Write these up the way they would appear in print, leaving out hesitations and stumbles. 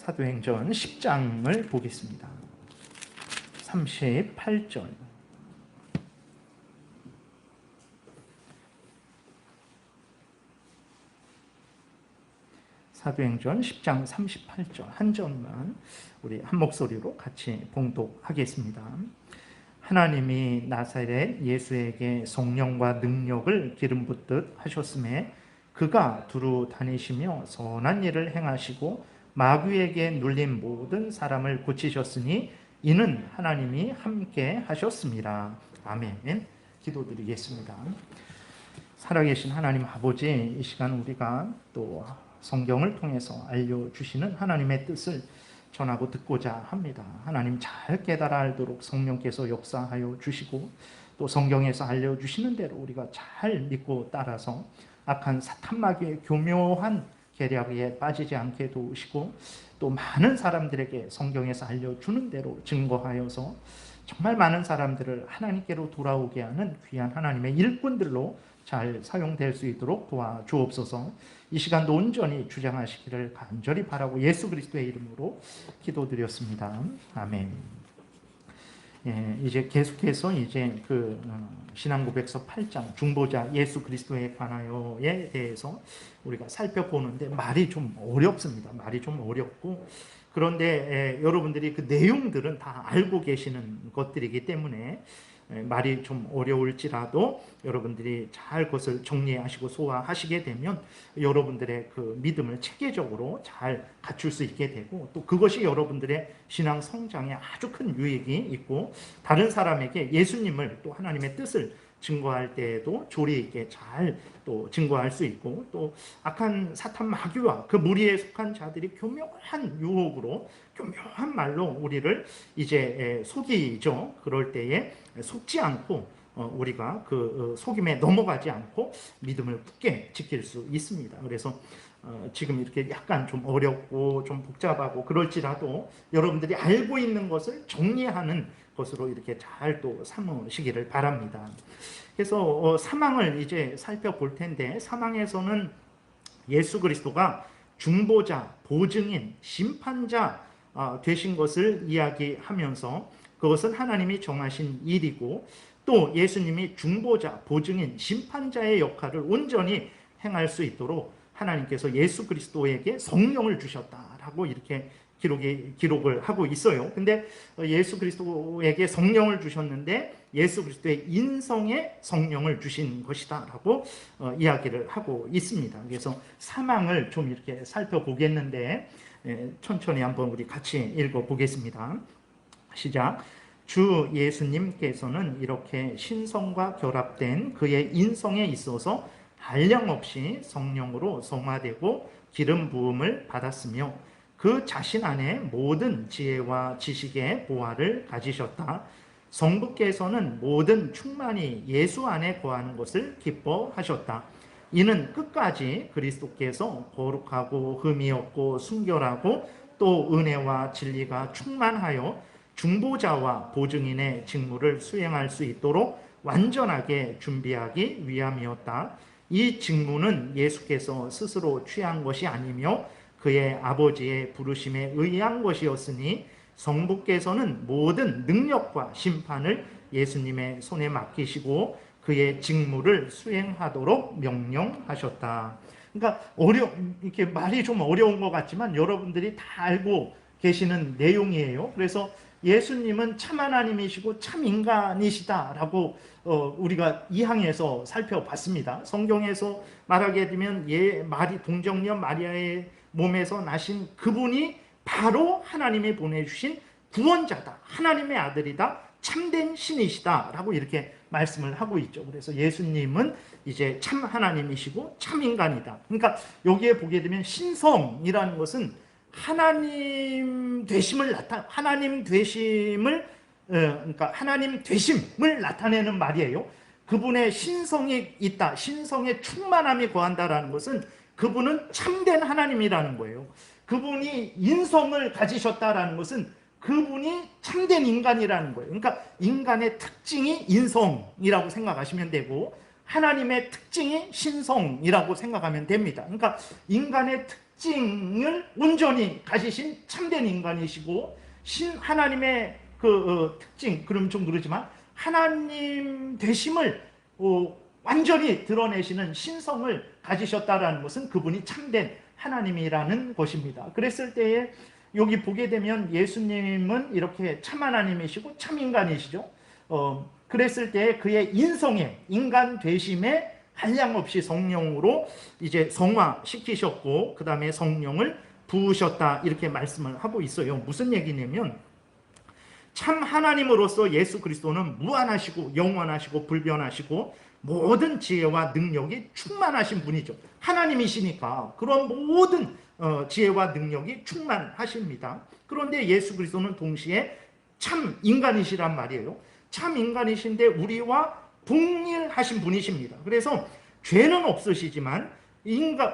사도행전 10장을 보겠습니다. 38절. 사도행전 10장 38절 한 절만 우리 한 목소리로 같이 봉독하겠습니다. 하나님이 나사렛 예수에게 성령과 능력을 기름 붓듯 하셨음에 그가 두루 다니시며 선한 일을 행하시고 마귀에게 눌린 모든 사람을 고치셨으니 이는 하나님이 함께 하셨습니다. 아멘. 기도드리겠습니다. 살아계신 하나님 아버지, 이 시간 우리가 또 성경을 통해서 알려주시는 하나님의 뜻을 전하고 듣고자 합니다. 하나님 잘 깨달아 알도록 성령께서 역사하여 주시고 또 성경에서 알려주시는 대로 우리가 잘 믿고 따라서 악한 사탄 마귀의 교묘한 계략에 빠지지 않게 도우시고 또 많은 사람들에게 성경에서 알려주는 대로 증거하여서 정말 많은 사람들을 하나님께로 돌아오게 하는 귀한 하나님의 일꾼들로 잘 사용될 수 있도록 도와주옵소서. 이 시간도 온전히 주장하시기를 간절히 바라고 예수 그리스도의 이름으로 기도드렸습니다. 아멘. 이제 계속해서 신앙고백서 8장 중보자 예수 그리스도에 관하여에 대해서 우리가 살펴보는데 말이 좀 어렵습니다. 말이 좀 어렵고 그런데 여러분들이 그 내용들은 다 알고 계시는 것들이기 때문에 말이 좀 어려울지라도 여러분들이 잘 그것을 정리하시고 소화하시게 되면 여러분들의 그 믿음을 체계적으로 잘 갖출 수 있게 되고 또 그것이 여러분들의 신앙 성장에 아주 큰 유익이 있고 다른 사람에게 예수님을 또 하나님의 뜻을 증거할 때에도 조리 있게 잘 또 증거할 수 있고 또 악한 사탄 마귀와 그 무리에 속한 자들이 교묘한 유혹으로 교묘한 말로 우리를 이제 속이죠. 그럴 때에 속지 않고 우리가 그 속임에 넘어가지 않고 믿음을 굳게 지킬 수 있습니다. 그래서 지금 이렇게 약간 좀 어렵고 좀 복잡하고 그럴지라도 여러분들이 알고 있는 것을 정리하는 것으로 이렇게 잘 또 삼으시기를 바랍니다. 그래서 사망을 이제 살펴볼 텐데 사망에서는 예수 그리스도가 중보자, 보증인, 심판자 되신 것을 이야기하면서 그것은 하나님이 정하신 일이고 또 예수님이 중보자, 보증인, 심판자의 역할을 온전히 행할 수 있도록 하나님께서 예수 그리스도에게 성령을 주셨다라고 이렇게 기록을 하고 있어요. 근데 예수 그리스도에게 성령을 주셨는데 예수 그리스도의 인성에 성령을 주신 것이다라고 이야기를 하고 있습니다. 그래서 사망을 좀 이렇게 살펴보겠는데 천천히 한번 우리 같이 읽어보겠습니다. 시작. 주 예수님께서는 이렇게 신성과 결합된 그의 인성에 있어서 한량없이 성령으로 성화되고 기름 부음을 받았으며 그 자신 안에 모든 지혜와 지식의 보화를 가지셨다. 성부께서는 모든 충만이 예수 안에 거하는 것을 기뻐하셨다. 이는 끝까지 그리스도께서 거룩하고 흠이 없고 순결하고 또 은혜와 진리가 충만하여 중보자와 보증인의 직무를 수행할 수 있도록 완전하게 준비하기 위함이었다. 이 직무는 예수께서 스스로 취한 것이 아니며 그의 아버지의 부르심에 의한 것이었으니 성부께서는 모든 능력과 심판을 예수님의 손에 맡기시고 그의 직무를 수행하도록 명령하셨다. 그러니까 이렇게 말이 좀 어려운 것 같지만 여러분들이 다 알고 계시는 내용이에요. 그래서 예수님은 참 하나님이시고 참 인간이시다라고 우리가 이 항에서 살펴봤습니다. 성경에서 말하게 되면 동정녀 마리아의 몸에서 나신 그분이 바로 하나님이 보내주신 구원자다. 하나님의 아들이다. 참된 신이시다. 라고 이렇게 말씀을 하고 있죠. 그래서 예수님은 이제 참 하나님이시고 참 인간이다. 그러니까 여기에 보게 되면 신성이라는 것은 하나님 되심을 그러니까 하나님 되심을 나타내는 말이에요. 그분의 신성이 있다. 신성의 충만함이 거한다라는 것은 그분은 참된 하나님이라는 거예요. 그분이 인성을 가지셨다라는 것은 그분이 참된 인간이라는 거예요. 그러니까 인간의 특징이 인성이라고 생각하시면 되고 하나님의 특징이 신성이라고 생각하면 됩니다. 그러니까 인간의 특징을 온전히 가지신 참된 인간이시고, 하나님의 특징, 그럼 좀 그러지만 하나님 되심을 완전히 드러내시는 신성을 가지셨다라는 것은 그분이 참된 하나님이라는 것입니다. 그랬을 때에 여기 보게 되면 예수님은 이렇게 참 하나님이시고 참 인간이시죠. 그랬을 때 그의 인성에, 인간 되심에 한량없이 성령으로 이제 성화시키셨고, 그 다음에 성령을 부으셨다, 이렇게 말씀을 하고 있어요. 무슨 얘기냐면, 참 하나님으로서 예수 그리스도는 무한하시고 영원하시고 불변하시고 모든 지혜와 능력이 충만하신 분이죠. 하나님이시니까 그런 모든 지혜와 능력이 충만하십니다. 그런데 예수 그리스도는 동시에 참 인간이시란 말이에요. 참 인간이신데 우리와 동일하신 분이십니다. 그래서 죄는 없으시지만,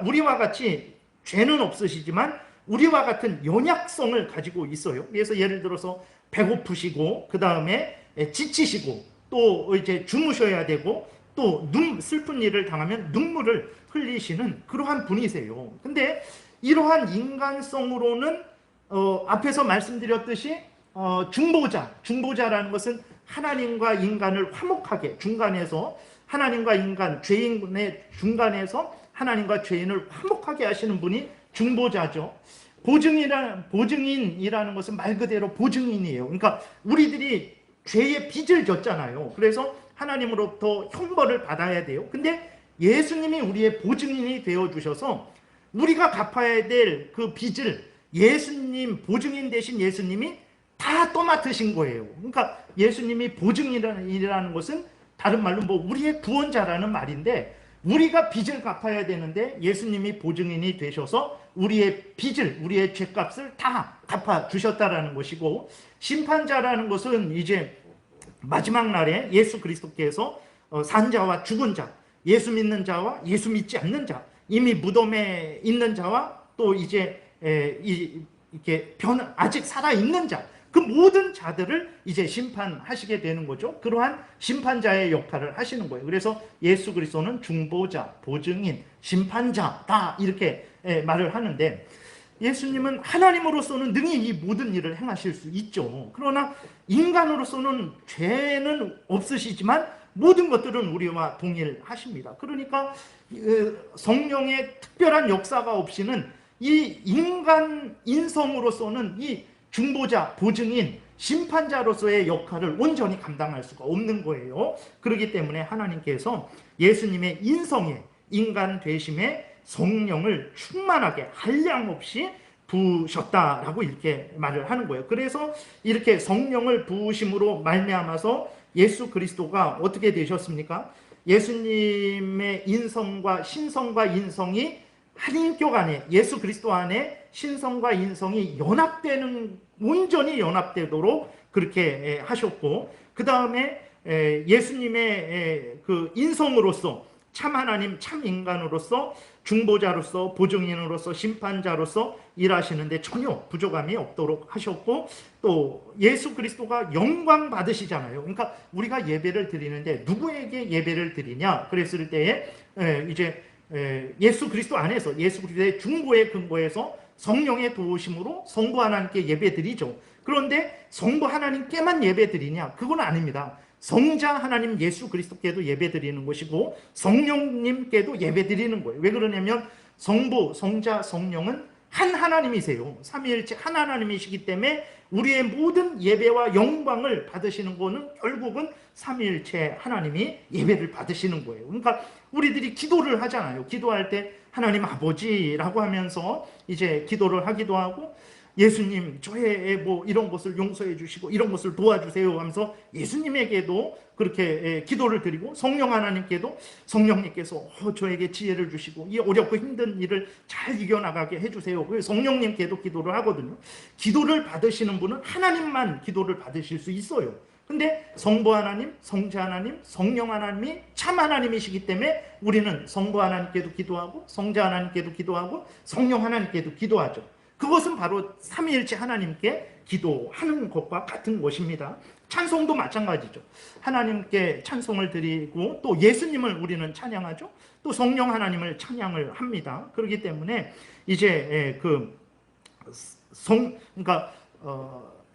우리와 같이 죄는 없으시지만 우리와 같은 연약성을 가지고 있어요. 그래서 예를 들어서 배고프시고, 그 다음에 지치시고, 또 이제 주무셔야 되고, 또 슬픈 일을 당하면 눈물을 흘리시는 그러한 분이세요. 근데 이러한 인간성으로는 앞에서 말씀드렸듯이 중보자라는 것은 하나님과 인간을 화목하게, 중간에서 하나님과 인간, 죄인의 중간에서 하나님과 죄인을 화목하게 하시는 분이 중보자죠. 보증인이라는 것은 말 그대로 보증인이에요. 그러니까 우리들이 죄의 빚을 졌잖아요. 그래서 하나님으로부터 형벌을 받아야 돼요. 근데 예수님이 우리의 보증인이 되어주셔서 우리가 갚아야 될 그 빚을 예수님, 보증인 되신 예수님이 다 떠맡으신 거예요. 그러니까 예수님이 보증인이라는 것은 다른 말로 우리의 구원자라는 말인데, 우리가 빚을 갚아야 되는데 예수님이 보증인이 되셔서 우리의 빚을, 우리의 죄값을 다 갚아주셨다라는 것이고, 심판자라는 것은 이제 마지막 날에 예수 그리스도께서 산 자와 죽은 자, 예수 믿는 자와 예수 믿지 않는 자, 이미 무덤에 있는 자와 또 이제 이렇게 아직 살아있는 자, 그 모든 자들을 이제 심판하시게 되는 거죠. 그러한 심판자의 역할을 하시는 거예요. 그래서 예수 그리스도는 중보자, 보증인, 심판자다, 이렇게 말을 하는데, 예수님은 하나님으로서는 능히 이 모든 일을 행하실 수 있죠. 그러나 인간으로서는 죄는 없으시지만 모든 것들은 우리와 동일하십니다. 그러니까 성령의 특별한 역사가 없이는 이 인간 인성으로서는 이 중보자, 보증인, 심판자로서의 역할을 온전히 감당할 수가 없는 거예요. 그렇기 때문에 하나님께서 예수님의 인성에, 인간 되심에 성령을 충만하게 한량없이 부으셨다라고 이렇게 말을 하는 거예요. 그래서 이렇게 성령을 부으심으로 말미암아서 예수 그리스도가 어떻게 되셨습니까? 예수님의 인성과 신성과 인성이 한 인격 안에, 예수 그리스도 안에 신성과 인성이 연합되는, 온전히 연합되도록 그렇게 하셨고, 그 다음에 예수님의 그 인성으로서 참 하나님, 참 인간으로서, 중보자로서, 보증인으로서, 심판자로서 일하시는데 전혀 부족함이 없도록 하셨고, 또 예수 그리스도가 영광 받으시잖아요. 그러니까 우리가 예배를 드리는데 누구에게 예배를 드리냐 그랬을 때에 이제 예수 그리스도 안에서, 예수 그리스도의 중보의 근거에서 성령의 도우심으로 성부 하나님께 예배 드리죠. 그런데 성부 하나님께만 예배 드리냐? 그건 아닙니다. 성자 하나님 예수 그리스도께도 예배 드리는 것이고 성령님께도 예배 드리는 거예요. 왜 그러냐면 성부, 성자, 성령은 한 하나님이세요. 삼위일체 한 하나님이시기 때문에 우리의 모든 예배와 영광을 받으시는 거는 결국은 삼위일체 하나님이 예배를 받으시는 거예요. 그러니까 우리들이 기도를 하잖아요. 기도할 때 하나님 아버지라고 하면서 이제 기도를 하기도 하고, 예수님 저의 이런 것을 용서해 주시고 이런 것을 도와주세요 하면서 예수님에게도 그렇게 기도를 드리고, 성령 하나님께도 성령님께서 저에게 지혜를 주시고 이 어렵고 힘든 일을 잘 이겨나가게 해주세요. 성령님께도 기도를 하거든요. 기도를 받으시는 분은 하나님만 기도를 받으실 수 있어요. 근데 성부 하나님, 성자 하나님, 성령 하나님이 참 하나님이시기 때문에 우리는 성부 하나님께도 기도하고 성자 하나님께도 기도하고 성령 하나님께도 기도하죠. 그것은 바로 삼위일체 하나님께 기도하는 것과 같은 것입니다. 찬송도 마찬가지죠. 하나님께 찬송을 드리고 또 예수님을 우리는 찬양하죠. 또 성령 하나님을 찬양을 합니다. 그렇기 때문에 이제 그러니까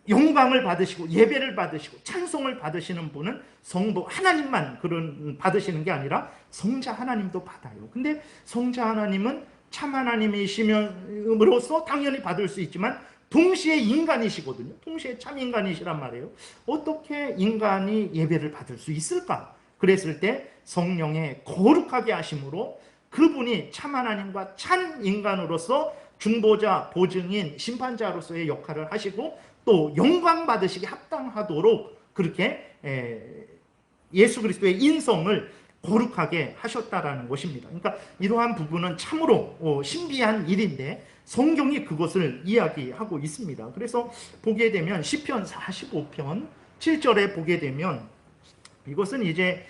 영광을 받으시고 예배를 받으시고 찬송을 받으시는 분은 성도 하나님만 그런 받으시는 게 아니라 성자 하나님도 받아요. 근데 성자 하나님은 참 하나님이시면으로서 당연히 받을 수 있지만 동시에 인간이시거든요. 동시에 참 인간이시란 말이에요. 어떻게 인간이 예배를 받을 수 있을까? 그랬을 때 성령의 거룩하게 하심으로 그분이 참 하나님과 참 인간으로서 중보자, 보증인, 심판자로서의 역할을 하시고 또 영광 받으시기 합당하도록 그렇게 예수 그리스도의 인성을 거룩하게 하셨다라는 것입니다. 그러니까 이러한 부분은 참으로 신비한 일인데 성경이 그것을 이야기하고 있습니다. 그래서 보게 되면 시편 45편 7절에 보게 되면 이것은 이제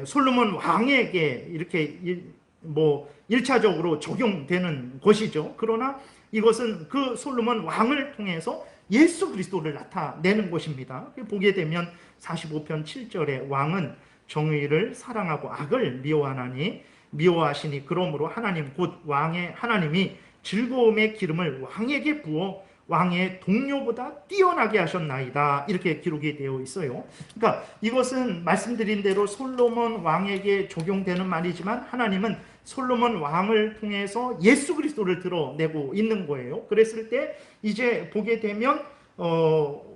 솔로몬 왕에게 이렇게 1차적으로 적용되는 것이죠. 그러나 이것은 그 솔로몬 왕을 통해서 예수 그리스도를 나타내는 것입니다. 보게 되면 45편 7절에 왕은 정의를 사랑하고 악을 미워하시니 그러므로 하나님 곧 왕의 하나님이 즐거움의 기름을 왕에게 부어 왕의 동료보다 뛰어나게 하셨나이다. 이렇게 기록이 되어 있어요. 그러니까 이것은 말씀드린 대로 솔로몬 왕에게 적용되는 말이지만 하나님은 솔로몬 왕을 통해서 예수 그리스도를 드러내고 있는 거예요. 그랬을 때 이제 보게 되면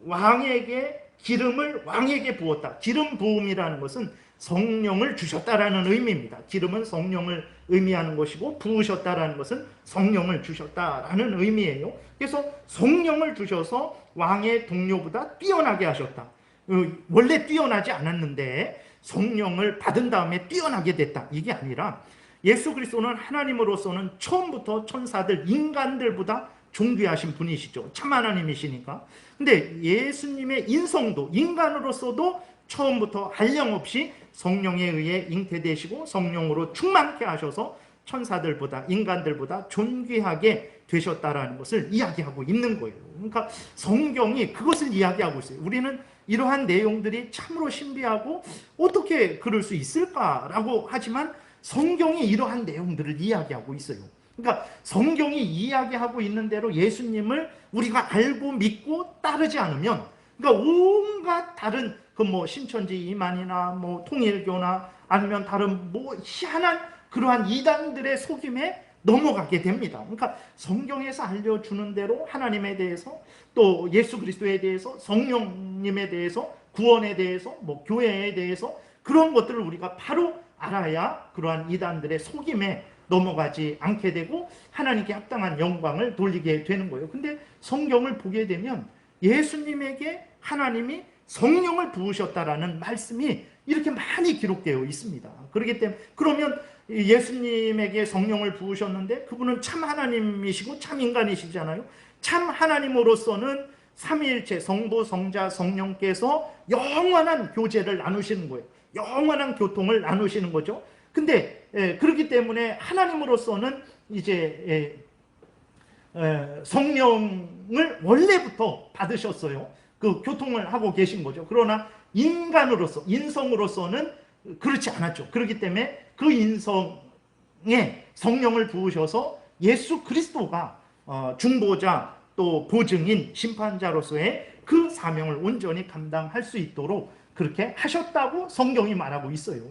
왕에게 기름을 왕에게 부었다. 기름 부음이라는 것은 성령을 주셨다라는 의미입니다. 기름은 성령을 의미하는 것이고 부으셨다라는 것은 성령을 주셨다라는 의미예요. 그래서 성령을 주셔서 왕의 동료보다 뛰어나게 하셨다. 원래 뛰어나지 않았는데 성령을 받은 다음에 뛰어나게 됐다. 이게 아니라 예수 그리스도는 하나님으로서는 처음부터 천사들, 인간들보다 존귀하신 분이시죠. 참 하나님이시니까. 근데 예수님의 인성도 인간으로서도 처음부터 한량없이 성령에 의해 잉태되시고 성령으로 충만케 하셔서 천사들보다 인간들보다 존귀하게 되셨다라는 것을 이야기하고 있는 거예요. 그러니까 성경이 그것을 이야기하고 있어요. 우리는 이러한 내용들이 참으로 신비하고 어떻게 그럴 수 있을까라고 하지만 성경이 이러한 내용들을 이야기하고 있어요. 그러니까 성경이 이야기하고 있는 대로 예수님을 우리가 알고 믿고 따르지 않으면, 그러니까 온갖 다른 신천지 이만이나 통일교나 아니면 다른 희한한 그러한 이단들의 속임에 넘어가게 됩니다. 그러니까 성경에서 알려주는 대로 하나님에 대해서 또 예수 그리스도에 대해서 성령님에 대해서 구원에 대해서 교회에 대해서 그런 것들을 우리가 바로 알아야 그러한 이단들의 속임에 넘어가지 않게 되고 하나님께 합당한 영광을 돌리게 되는 거예요. 근데 성경을 보게 되면 예수님에게 하나님이 성령을 부으셨다라는 말씀이 이렇게 많이 기록되어 있습니다. 그렇기 때문에 그러면 예수님에게 성령을 부으셨는데 그분은 참 하나님이시고 참 인간이시잖아요. 참 하나님으로서는 삼위일체 성부, 성자, 성령께서 영원한 교제를 나누시는 거예요. 영원한 교통을 나누시는 거죠. 근데 그렇기 때문에 하나님으로서는 이제 성령을 원래부터 받으셨어요. 그 교통을 하고 계신 거죠. 그러나 인간으로서, 인성으로서는 그렇지 않았죠. 그렇기 때문에 그 인성에 성령을 부으셔서 예수 그리스도가 중보자 또 보증인 심판자로서의 그 사명을 온전히 감당할 수 있도록 그렇게 하셨다고 성경이 말하고 있어요.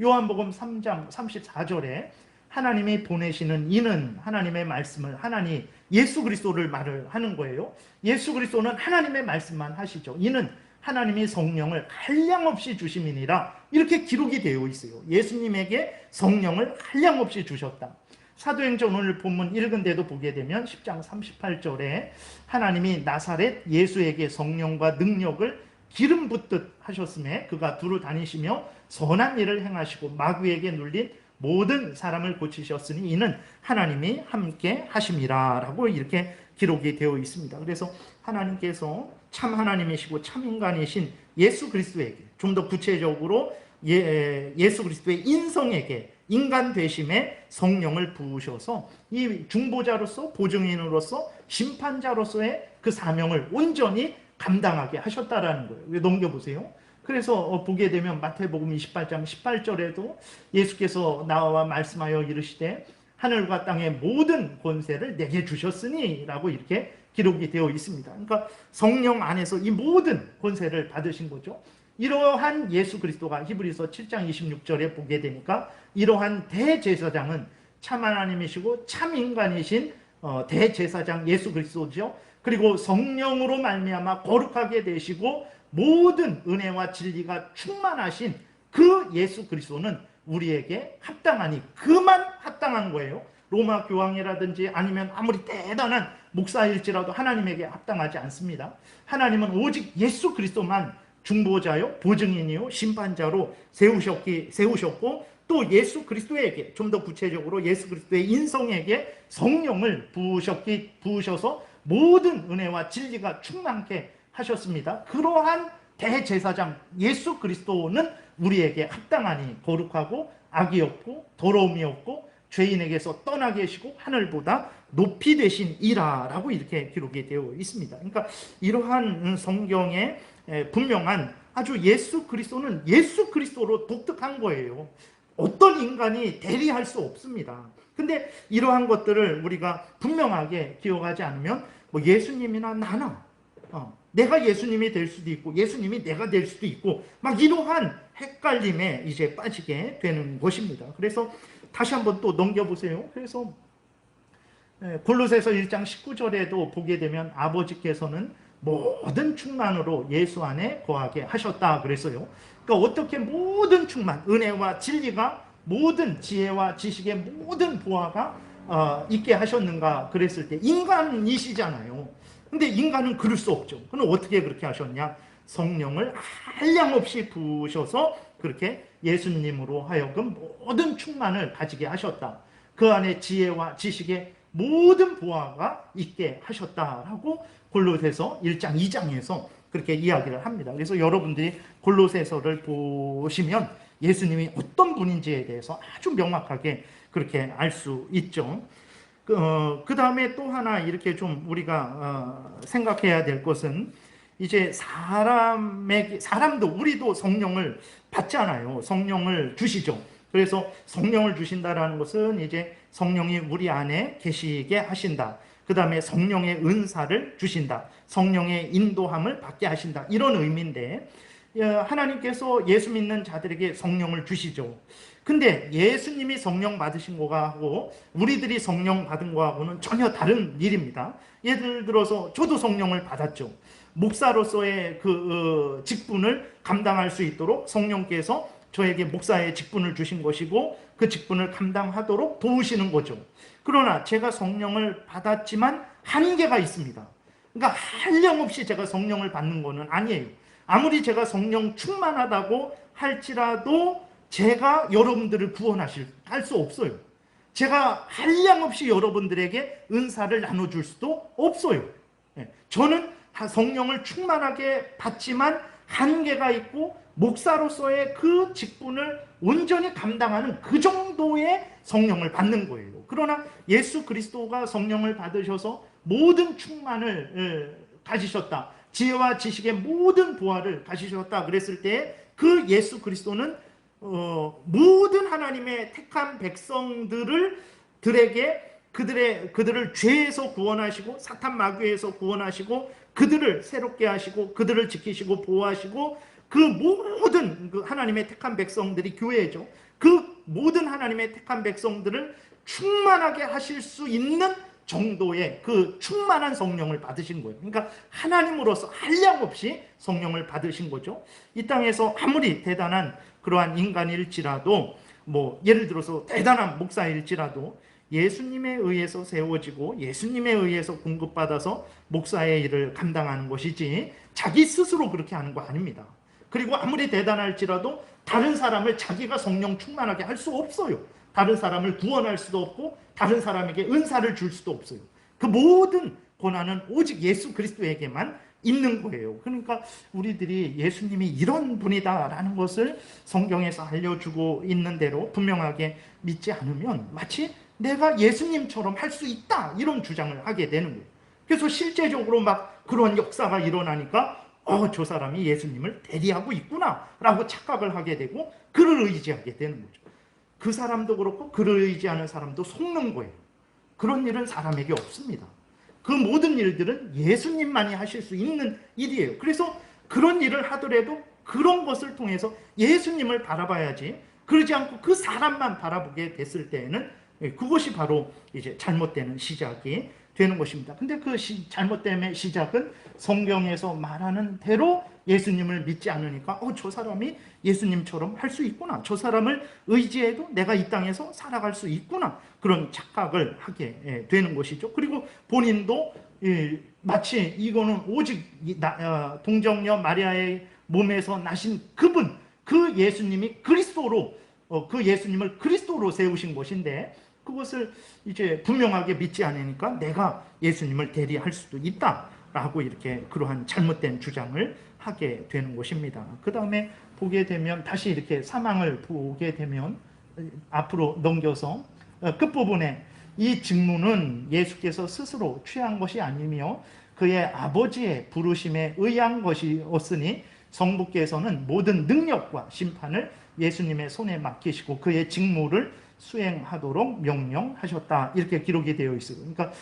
요한복음 3장 34절에 하나님이 보내시는 이는 하나님의 말씀을 하나님 예수 그리스도를 말을 하는 거예요. 예수 그리스도는 하나님의 말씀만 하시죠. 이는 하나님이 성령을 한량없이 주심이니라 이렇게 기록이 되어 있어요. 예수님에게 성령을 한량없이 주셨다. 사도행전 오늘 본문 읽은 데도 보게 되면 10장 38절에 하나님이 나사렛 예수에게 성령과 능력을 기름 붓듯 하셨음에 그가 두루 다니시며 선한 일을 행하시고 마귀에게 눌린 모든 사람을 고치셨으니 이는 하나님이 함께 하심이라 라고 이렇게 기록이 되어 있습니다. 그래서 하나님께서 참 하나님이시고 참 인간이신 예수 그리스도에게 좀 더 구체적으로 예수 그리스도의 인성에게 인간 되심에 성령을 부으셔서 이 중보자로서 보증인으로서 심판자로서의 그 사명을 온전히 감당하게 하셨다라는 거예요. 넘겨보세요. 그래서 보게 되면 마태복음 28장 18절에도 예수께서 나와 말씀하여 이르시되 하늘과 땅의 모든 권세를 내게 주셨으니 라고 이렇게 기록이 되어 있습니다. 그러니까 성령 안에서 이 모든 권세를 받으신 거죠. 이러한 예수 그리스도가 히브리서 7장 26절에 보게 되니까 이러한 대제사장은 참 하나님이시고 참 인간이신 대제사장 예수 그리스도죠. 그리고 성령으로 말미암아 거룩하게 되시고 모든 은혜와 진리가 충만하신 그 예수 그리스도는 우리에게 합당하니, 그만 합당한 거예요. 로마 교황이라든지 아니면 아무리 대단한 목사일지라도 하나님에게 합당하지 않습니다. 하나님은 오직 예수 그리스도만 중보자요 보증인이요 심판자로 세우셨고, 또 예수 그리스도에게, 좀 더 구체적으로 예수 그리스도의 인성에게 성령을 부으셔서 모든 은혜와 진리가 충만케 하셨습니다. 그러한 대제사장 예수 그리스도는 우리에게 합당하니 거룩하고 악이 없고 더러움이 없고 죄인에게서 떠나 계시고 하늘보다 높이 되신 이라라고 이렇게 기록이 되어 있습니다. 그러니까 이러한 성경의 분명한 아주 예수 그리스도는 예수 그리스도로 독특한 거예요. 어떤 인간이 대리할 수 없습니다. 근데 이러한 것들을 우리가 분명하게 기억하지 않으면 뭐 예수님이나 나나 내가 예수님이 될 수도 있고 예수님이 내가 될 수도 있고 막 이러한 헷갈림에 이제 빠지게 되는 것입니다. 그래서 다시 한번 또 넘겨보세요. 그래서 골로새서 1장 19절에도 보게 되면 아버지께서는 모든 충만으로 예수 안에 거하게 하셨다 그랬어요. 그러니까 어떻게 모든 충만, 은혜와 진리가 모든 지혜와 지식의 모든 보화가 있게 하셨는가 그랬을 때 인간이시잖아요. 근데 인간은 그럴 수 없죠. 그럼 어떻게 그렇게 하셨냐? 성령을 한량없이 부으셔서 그렇게 예수님으로 하여금 모든 충만을 가지게 하셨다. 그 안에 지혜와 지식의 모든 보화가 있게 하셨다라고 골로새서 1장 2장에서 그렇게 이야기를 합니다. 그래서 여러분들이 골로새서를 보시면 예수님이 어떤 분인지에 대해서 아주 명확하게 그렇게 알 수 있죠. 그 다음에 또 하나 이렇게 좀 우리가 생각해야 될 것은 이제 사람도 우리도 성령을 받잖아요. 성령을 주시죠. 그래서 성령을 주신다라는 것은 이제 성령이 우리 안에 계시게 하신다. 그 다음에 성령의 은사를 주신다. 성령의 인도함을 받게 하신다. 이런 의미인데 하나님께서 예수 믿는 자들에게 성령을 주시죠. 근데 예수님이 성령 받으신 거하고 우리들이 성령 받은 거하고는 전혀 다른 일입니다. 예를 들어서 저도 성령을 받았죠. 목사로서의 그 직분을 감당할 수 있도록 성령께서 저에게 목사의 직분을 주신 것이고 그 직분을 감당하도록 도우시는 거죠. 그러나 제가 성령을 받았지만 한계가 있습니다. 그러니까 한량없이 제가 성령을 받는 것은 아니에요. 아무리 제가 성령 충만하다고 할지라도 제가 여러분들을 할 수 없어요. 제가 한량없이 여러분들에게 은사를 나눠줄 수도 없어요. 저는 성령을 충만하게 받지만 한계가 있고 목사로서의 그 직분을 온전히 감당하는 그 정도의 성령을 받는 거예요. 그러나 예수 그리스도가 성령을 받으셔서 모든 충만을 가지셨다. 지혜와 지식의 모든 보화를 가지셨다 그랬을 때 그 예수 그리스도는 모든 하나님의 택한 백성들에게 그들을 죄에서 구원하시고 사탄 마귀에서 구원하시고 그들을 새롭게 하시고 그들을 지키시고 보호하시고 그 모든 그 하나님의 택한 백성들이 교회죠. 그 모든 하나님의 택한 백성들을 충만하게 하실 수 있는 정도의 그 충만한 성령을 받으신 거예요. 그러니까 하나님으로서 한량없이 성령을 받으신 거죠. 이 땅에서 아무리 대단한 그러한 인간일지라도 뭐 예를 들어서 대단한 목사일지라도 예수님에 의해서 세워지고 예수님에 의해서 공급받아서 목사의 일을 감당하는 것이지 자기 스스로 그렇게 하는 거 아닙니다. 그리고 아무리 대단할지라도 다른 사람을 자기가 성령 충만하게 할 수 없어요. 다른 사람을 구원할 수도 없고 다른 사람에게 은사를 줄 수도 없어요. 그 모든 권한은 오직 예수 그리스도에게만 있는 거예요. 그러니까 우리들이 예수님이 이런 분이다라는 것을 성경에서 알려주고 있는 대로 분명하게 믿지 않으면 마치 내가 예수님처럼 할 수 있다 이런 주장을 하게 되는 거예요. 그래서 실제적으로 막 그런 역사가 일어나니까 저 사람이 예수님을 대리하고 있구나 라고 착각을 하게 되고 그를 의지하게 되는 거죠. 그 사람도 그렇고 그를 의지하는 사람도 속는 거예요. 그런 일은 사람에게 없습니다. 그 모든 일들은 예수님만이 하실 수 있는 일이에요. 그래서 그런 일을 하더라도 그런 것을 통해서 예수님을 바라봐야지, 그러지 않고 그 사람만 바라보게 됐을 때에는 그것이 바로 이제 잘못되는 시작이 되는 것입니다. 근데 그 잘못됨의 시작은 성경에서 말하는 대로 예수님을 믿지 않으니까 저 사람이 예수님처럼 할 수 있구나, 저 사람을 의지해도 내가 이 땅에서 살아갈 수 있구나, 그런 착각을 하게 되는 것이죠. 그리고 본인도 마치 이거는 오직 동정녀 마리아의 몸에서 나신 그분, 그 예수님이 그리스도로, 그 예수님을 그리스도로 세우신 것인데 그것을 이제 분명하게 믿지 않으니까 내가 예수님을 대리할 수도 있다라고 이렇게 그러한 잘못된 주장을 하게 되는 것입니다. 그 다음에 보게 되면 다시 이렇게 사망을 보게 되면 앞으로 넘겨서 끝부분에 이 직무는 예수께서 스스로 취한 것이 아니며 그의 아버지의 부르심에 의한 것이었으니 성부께서는 모든 능력과 심판을 예수님의 손에 맡기시고 그의 직무를 수행하도록 명령하셨다, 이렇게 기록이 되어 있어요. 그러니까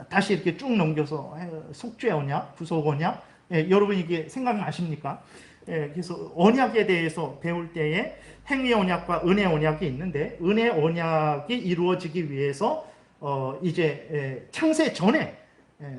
다시 이렇게 쭉 넘겨서 속죄 언약, 구속 언약, 여러분 이게 생각나십니까? 그래서 언약에 대해서 배울 때에 행위 언약과 은혜 언약이 있는데 은혜 언약이 이루어지기 위해서 이제 창세 전에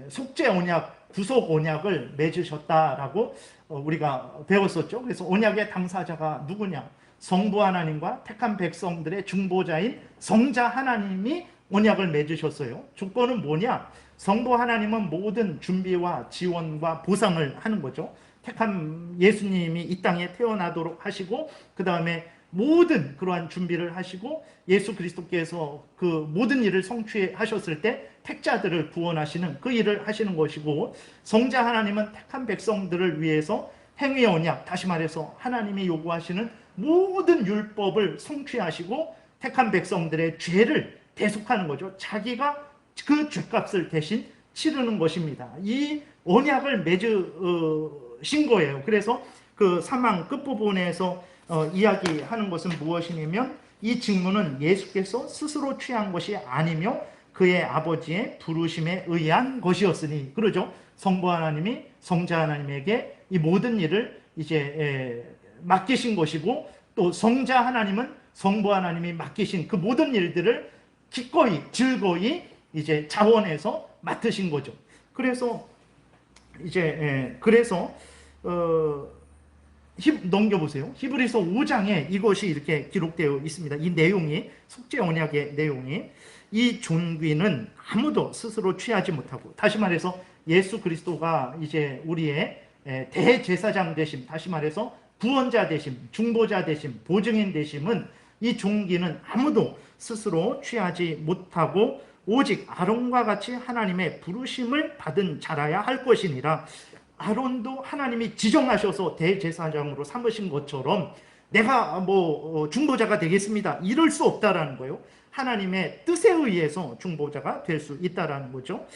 속죄 언약, 구속 언약을 맺으셨다라고 우리가 배웠었죠. 그래서 언약의 당사자가 누구냐? 성부 하나님과 택한 백성들의 중보자인 성자 하나님이 언약을 맺으셨어요. 조건은 뭐냐? 성부 하나님은 모든 준비와 지원과 보상을 하는 거죠. 택한 예수님이 이 땅에 태어나도록 하시고 그 다음에 모든 그러한 준비를 하시고 예수 그리스도께서 그 모든 일을 성취하셨을 때 택자들을 구원하시는 그 일을 하시는 것이고, 성자 하나님은 택한 백성들을 위해서 행위 언약, 다시 말해서 하나님이 요구하시는 모든 율법을 성취하시고 택한 백성들의 죄를 대속하는 거죠. 자기가 그 죄값을 대신 치르는 것입니다. 이 언약을 맺으신 거예요. 그래서 그 사망 끝부분에서 이야기하는 것은 무엇이냐면 이 직무는 예수께서 스스로 취한 것이 아니며 그의 아버지의 부르심에 의한 것이었으니, 그러죠. 성부 하나님이 성자 하나님에게 이 모든 일을 이제 맡기신 것이고 또 성자 하나님은 성부 하나님이 맡기신 그 모든 일들을 기꺼이 즐거이 이제 자원해서 맡으신 거죠. 그래서 이제 넘겨보세요. 히브리서 5장에 이것이 이렇게 기록되어 있습니다. 이 내용이, 속죄 언약의 내용이, 이 존귀는 아무도 스스로 취하지 못하고, 다시 말해서 예수 그리스도가 이제 우리의 대제사장 되심, 다시 말해서 구원자 되심, 중보자 되심, 보증인 되심은, 이 존귀는 아무도 스스로 취하지 못하고 오직 아론과 같이 하나님의 부르심을 받은 자라야 할 것이니라. 아론도 하나님이 지정하셔서 대제사장으로 삼으신 것처럼 내가 중보자가 되겠습니다, 이럴 수 없다라는 거예요. 하나님의 뜻에 의해서 중보자가 될 수 있다라는 거죠.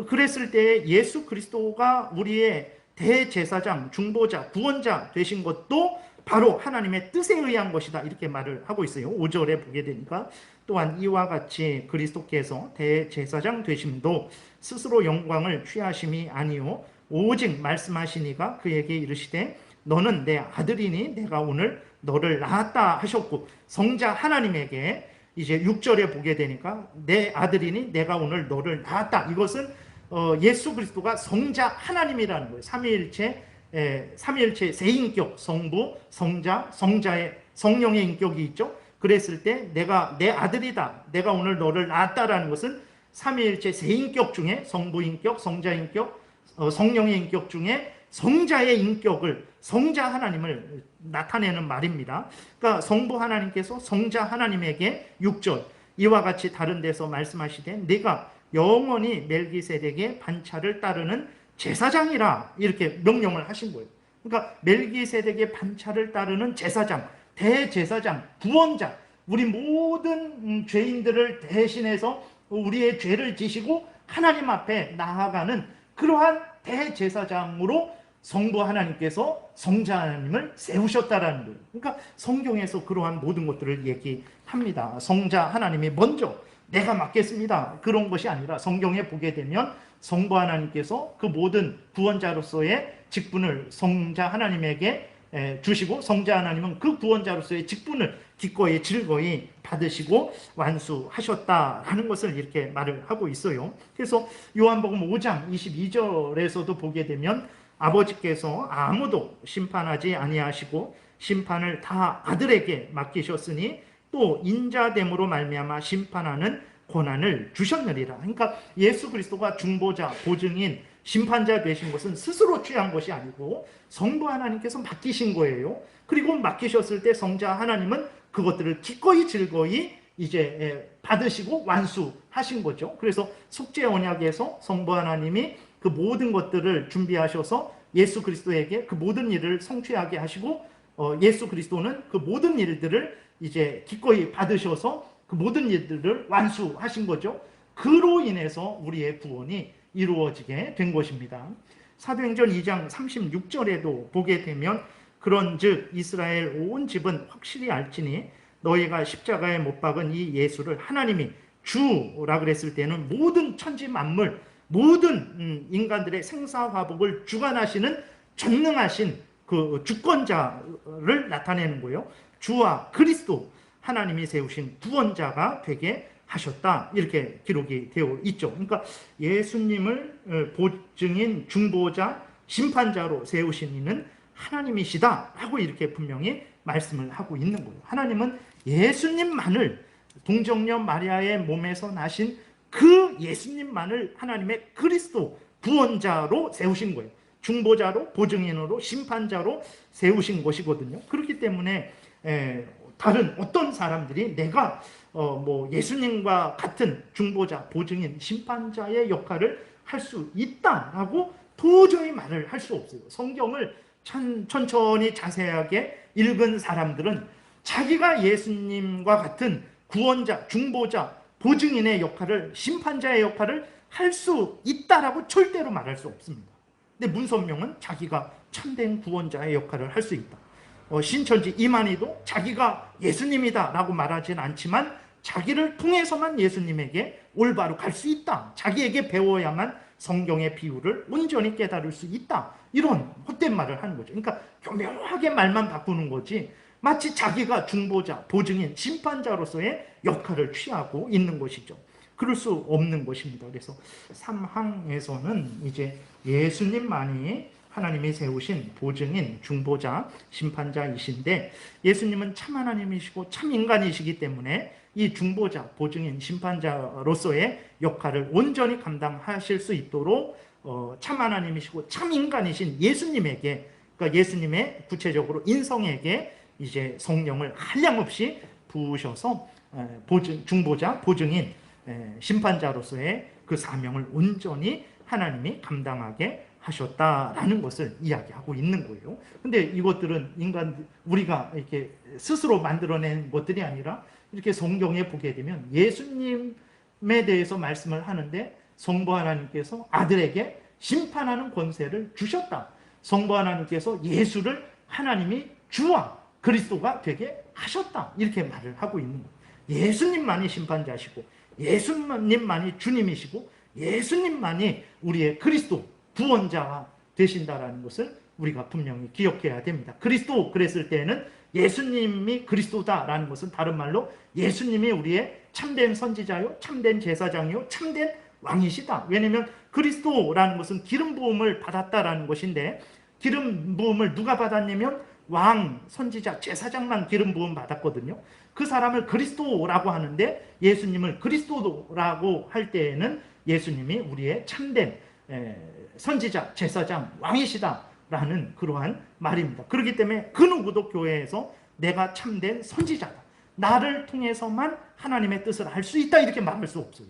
그랬을 때 예수 그리스도가 우리의 대제사장, 중보자, 구원자 되신 것도 바로 하나님의 뜻에 의한 것이다, 이렇게 말을 하고 있어요. 5절에 보게 되니까 또한 이와 같이 그리스도께서 대제사장 되심도 스스로 영광을 취하심이 아니요 오직 말씀하시니가 그에게 이르시되 너는 내 아들이니 내가 오늘 너를 낳았다 하셨고, 성자 하나님에게 이제 6절에 보게 되니까 내 아들이니 내가 오늘 너를 낳았다, 이것은 예수 그리스도가 성자 하나님이라는 거예요. 삼위일체 세인격, 성부, 성자, 성자의 성령의 인격이 있죠. 그랬을 때 내가 내 아들이다, 내가 오늘 너를 낳았다라는 것은 삼위일체 세인격 중에 성부인격, 성자인격, 성령의 인격 중에 성자의 인격을, 성자 하나님을 나타내는 말입니다. 그러니까 성부 하나님께서 성자 하나님에게 6절 이와 같이 다른 데서 말씀하시되 네가 영원히 멜기세덱의 반차를 따르는 제사장이라 이렇게 명령을 하신 거예요. 그러니까 멜기세덱의 반차를 따르는 제사장, 대제사장, 구원자, 우리 모든 죄인들을 대신해서 우리의 죄를 지시고 하나님 앞에 나아가는 그러한 대제사장으로 성부 하나님께서 성자 하나님을 세우셨다라는 거예요. 그러니까 성경에서 그러한 모든 것들을 얘기합니다. 성자 하나님이 먼저 내가 맡겠습니다, 그런 것이 아니라 성경에 보게 되면 성부 하나님께서 그 모든 구원자로서의 직분을 성자 하나님에게 주시고, 성자 하나님은 그 구원자로서의 직분을 기꺼이 즐거이 받으시고 완수하셨다라는 것을 이렇게 말을 하고 있어요. 그래서 요한복음 5장 22절에서도 보게 되면 아버지께서 아무도 심판하지 아니하시고 심판을 다 아들에게 맡기셨으니 또 인자됨으로 말미암아 심판하는 권한을 주셨느니라. 그러니까 예수 그리스도가 중보자, 보증인, 심판자 되신 것은 스스로 취한 것이 아니고 성부 하나님께서 맡기신 거예요. 그리고 맡기셨을 때 성자 하나님은 그것들을 기꺼이 즐거이 이제 받으시고 완수하신 거죠. 그래서 속죄 언약에서 성부 하나님이 그 모든 것들을 준비하셔서 예수 그리스도에게 그 모든 일을 성취하게 하시고, 예수 그리스도는 그 모든 일들을 이제 기꺼이 받으셔서 그 모든 일들을 완수하신 거죠. 그로 인해서 우리의 구원이 이루어지게 된 것입니다. 사도행전 2장 36절에도 보게 되면 그런즉 이스라엘 온 집은 확실히 알지니 너희가 십자가에 못 박은 이 예수를 하나님이 주라 그랬을 때는 모든 천지 만물, 모든 인간들의 생사화복을 주관하시는 전능하신 그 주권자를 나타내는 거예요. 주와 그리스도, 하나님이 세우신 구원자가 되게 하셨다, 이렇게 기록이 되어 있죠. 그러니까 예수님을 보증인, 중보자, 심판자로 세우신 이는 하나님이시다 라고 이렇게 분명히 말씀을 하고 있는 거예요. 하나님은 예수님만을, 동정녀 마리아의 몸에서 나신 그 예수님만을 하나님의 그리스도, 구원자로 세우신 거예요. 중보자로, 보증인으로, 심판자로 세우신 것이거든요. 그렇기 때문에 다른 어떤 사람들이 내가 뭐 예수님과 같은 중보자, 보증인, 심판자의 역할을 할 수 있다라고 도저히 말을 할 수 없어요. 성경을 천천히 자세하게 읽은 사람들은 자기가 예수님과 같은 구원자, 중보자, 보증인의 역할을, 심판자의 역할을 할 수 있다라고 절대로 말할 수 없습니다. 근데 문선명은 자기가 참된 구원자의 역할을 할 수 있다. 신천지 이만희도 자기가 예수님이다 라고 말하진 않지만 자기를 통해서만 예수님에게 올바로 갈 수 있다, 자기에게 배워야만 성경의 비유를 온전히 깨달을 수 있다, 이런 헛된 말을 하는 거죠. 그러니까 교묘하게 말만 바꾸는 거지 마치 자기가 중보자, 보증인, 심판자로서의 역할을 취하고 있는 것이죠. 그럴 수 없는 것입니다. 그래서 삼항에서는 이제 예수님만이 하나님이 세우신 보증인, 중보자, 심판자이신데 예수님은 참 하나님이시고 참 인간이시기 때문에 이 중보자, 보증인, 심판자로서의 역할을 온전히 감당하실 수 있도록 참 하나님이시고 참 인간이신 예수님에게, 그러니까 예수님의 구체적으로 인성에게 이제 성령을 한량없이 부으셔서 중보자, 보증인, 심판자로서의 그 사명을 온전히 하나님이 감당하게 하셨다라는 것을 이야기하고 있는 거예요. 근데 이것들은 우리가 이렇게 스스로 만들어낸 것들이 아니라 이렇게 성경에 보게 되면 예수님에 대해서 말씀을 하는데 성부 하나님께서 아들에게 심판하는 권세를 주셨다. 성부 하나님께서 예수를 하나님이 주와 그리스도가 되게 하셨다, 이렇게 말을 하고 있는 거예요. 예수님만이 심판자시고 예수님만이 주님이시고 예수님만이 우리의 그리스도, 구원자가 되신다라는 것을 우리가 분명히 기억해야 됩니다. 그리스도 그랬을 때는 예수님이 그리스도다라는 것은 다른 말로 예수님이 우리의 참된 선지자요, 참된 제사장이요, 참된 왕이시다. 왜냐하면 그리스도라는 것은 기름 부음을 받았다라는 것인데, 기름 부음을 누가 받았냐면 왕, 선지자, 제사장만 기름 부음 받았거든요. 그 사람을 그리스도라고 하는데 예수님을 그리스도라고 할 때에는 예수님이 우리의 참된 선지자, 제사장, 왕이시다라는 그러한 말입니다. 그렇기 때문에 그 누구도 교회에서 내가 참된 선지자다, 나를 통해서만 하나님의 뜻을 알 수 있다, 이렇게 말할 수 없어요.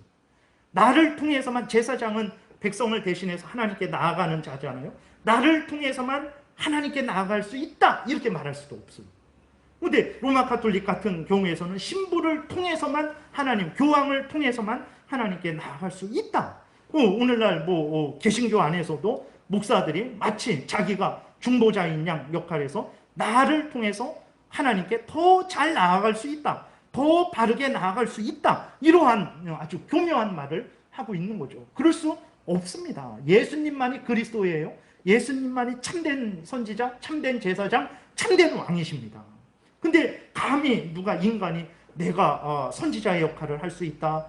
나를 통해서만, 제사장은 백성을 대신해서 하나님께 나아가는 자잖아요. 나를 통해서만 하나님께 나아갈 수 있다 이렇게 말할 수도 없어요. 근데 로마 가톨릭 같은 경우에서는 신부를 통해서만 하나님, 교황을 통해서만 하나님께 나아갈 수 있다. 오늘날 개신교 안에서도 목사들이 마치 자기가 중보자인 양 역할에서 나를 통해서 하나님께 더 잘 나아갈 수 있다, 더 바르게 나아갈 수 있다, 이러한 아주 교묘한 말을 하고 있는 거죠. 그럴 수 없습니다. 예수님만이 그리스도예요. 예수님만이 참된 선지자, 참된 제사장, 참된 왕이십니다. 근데 감히 누가 인간이 내가 선지자의 역할을 할 수 있다,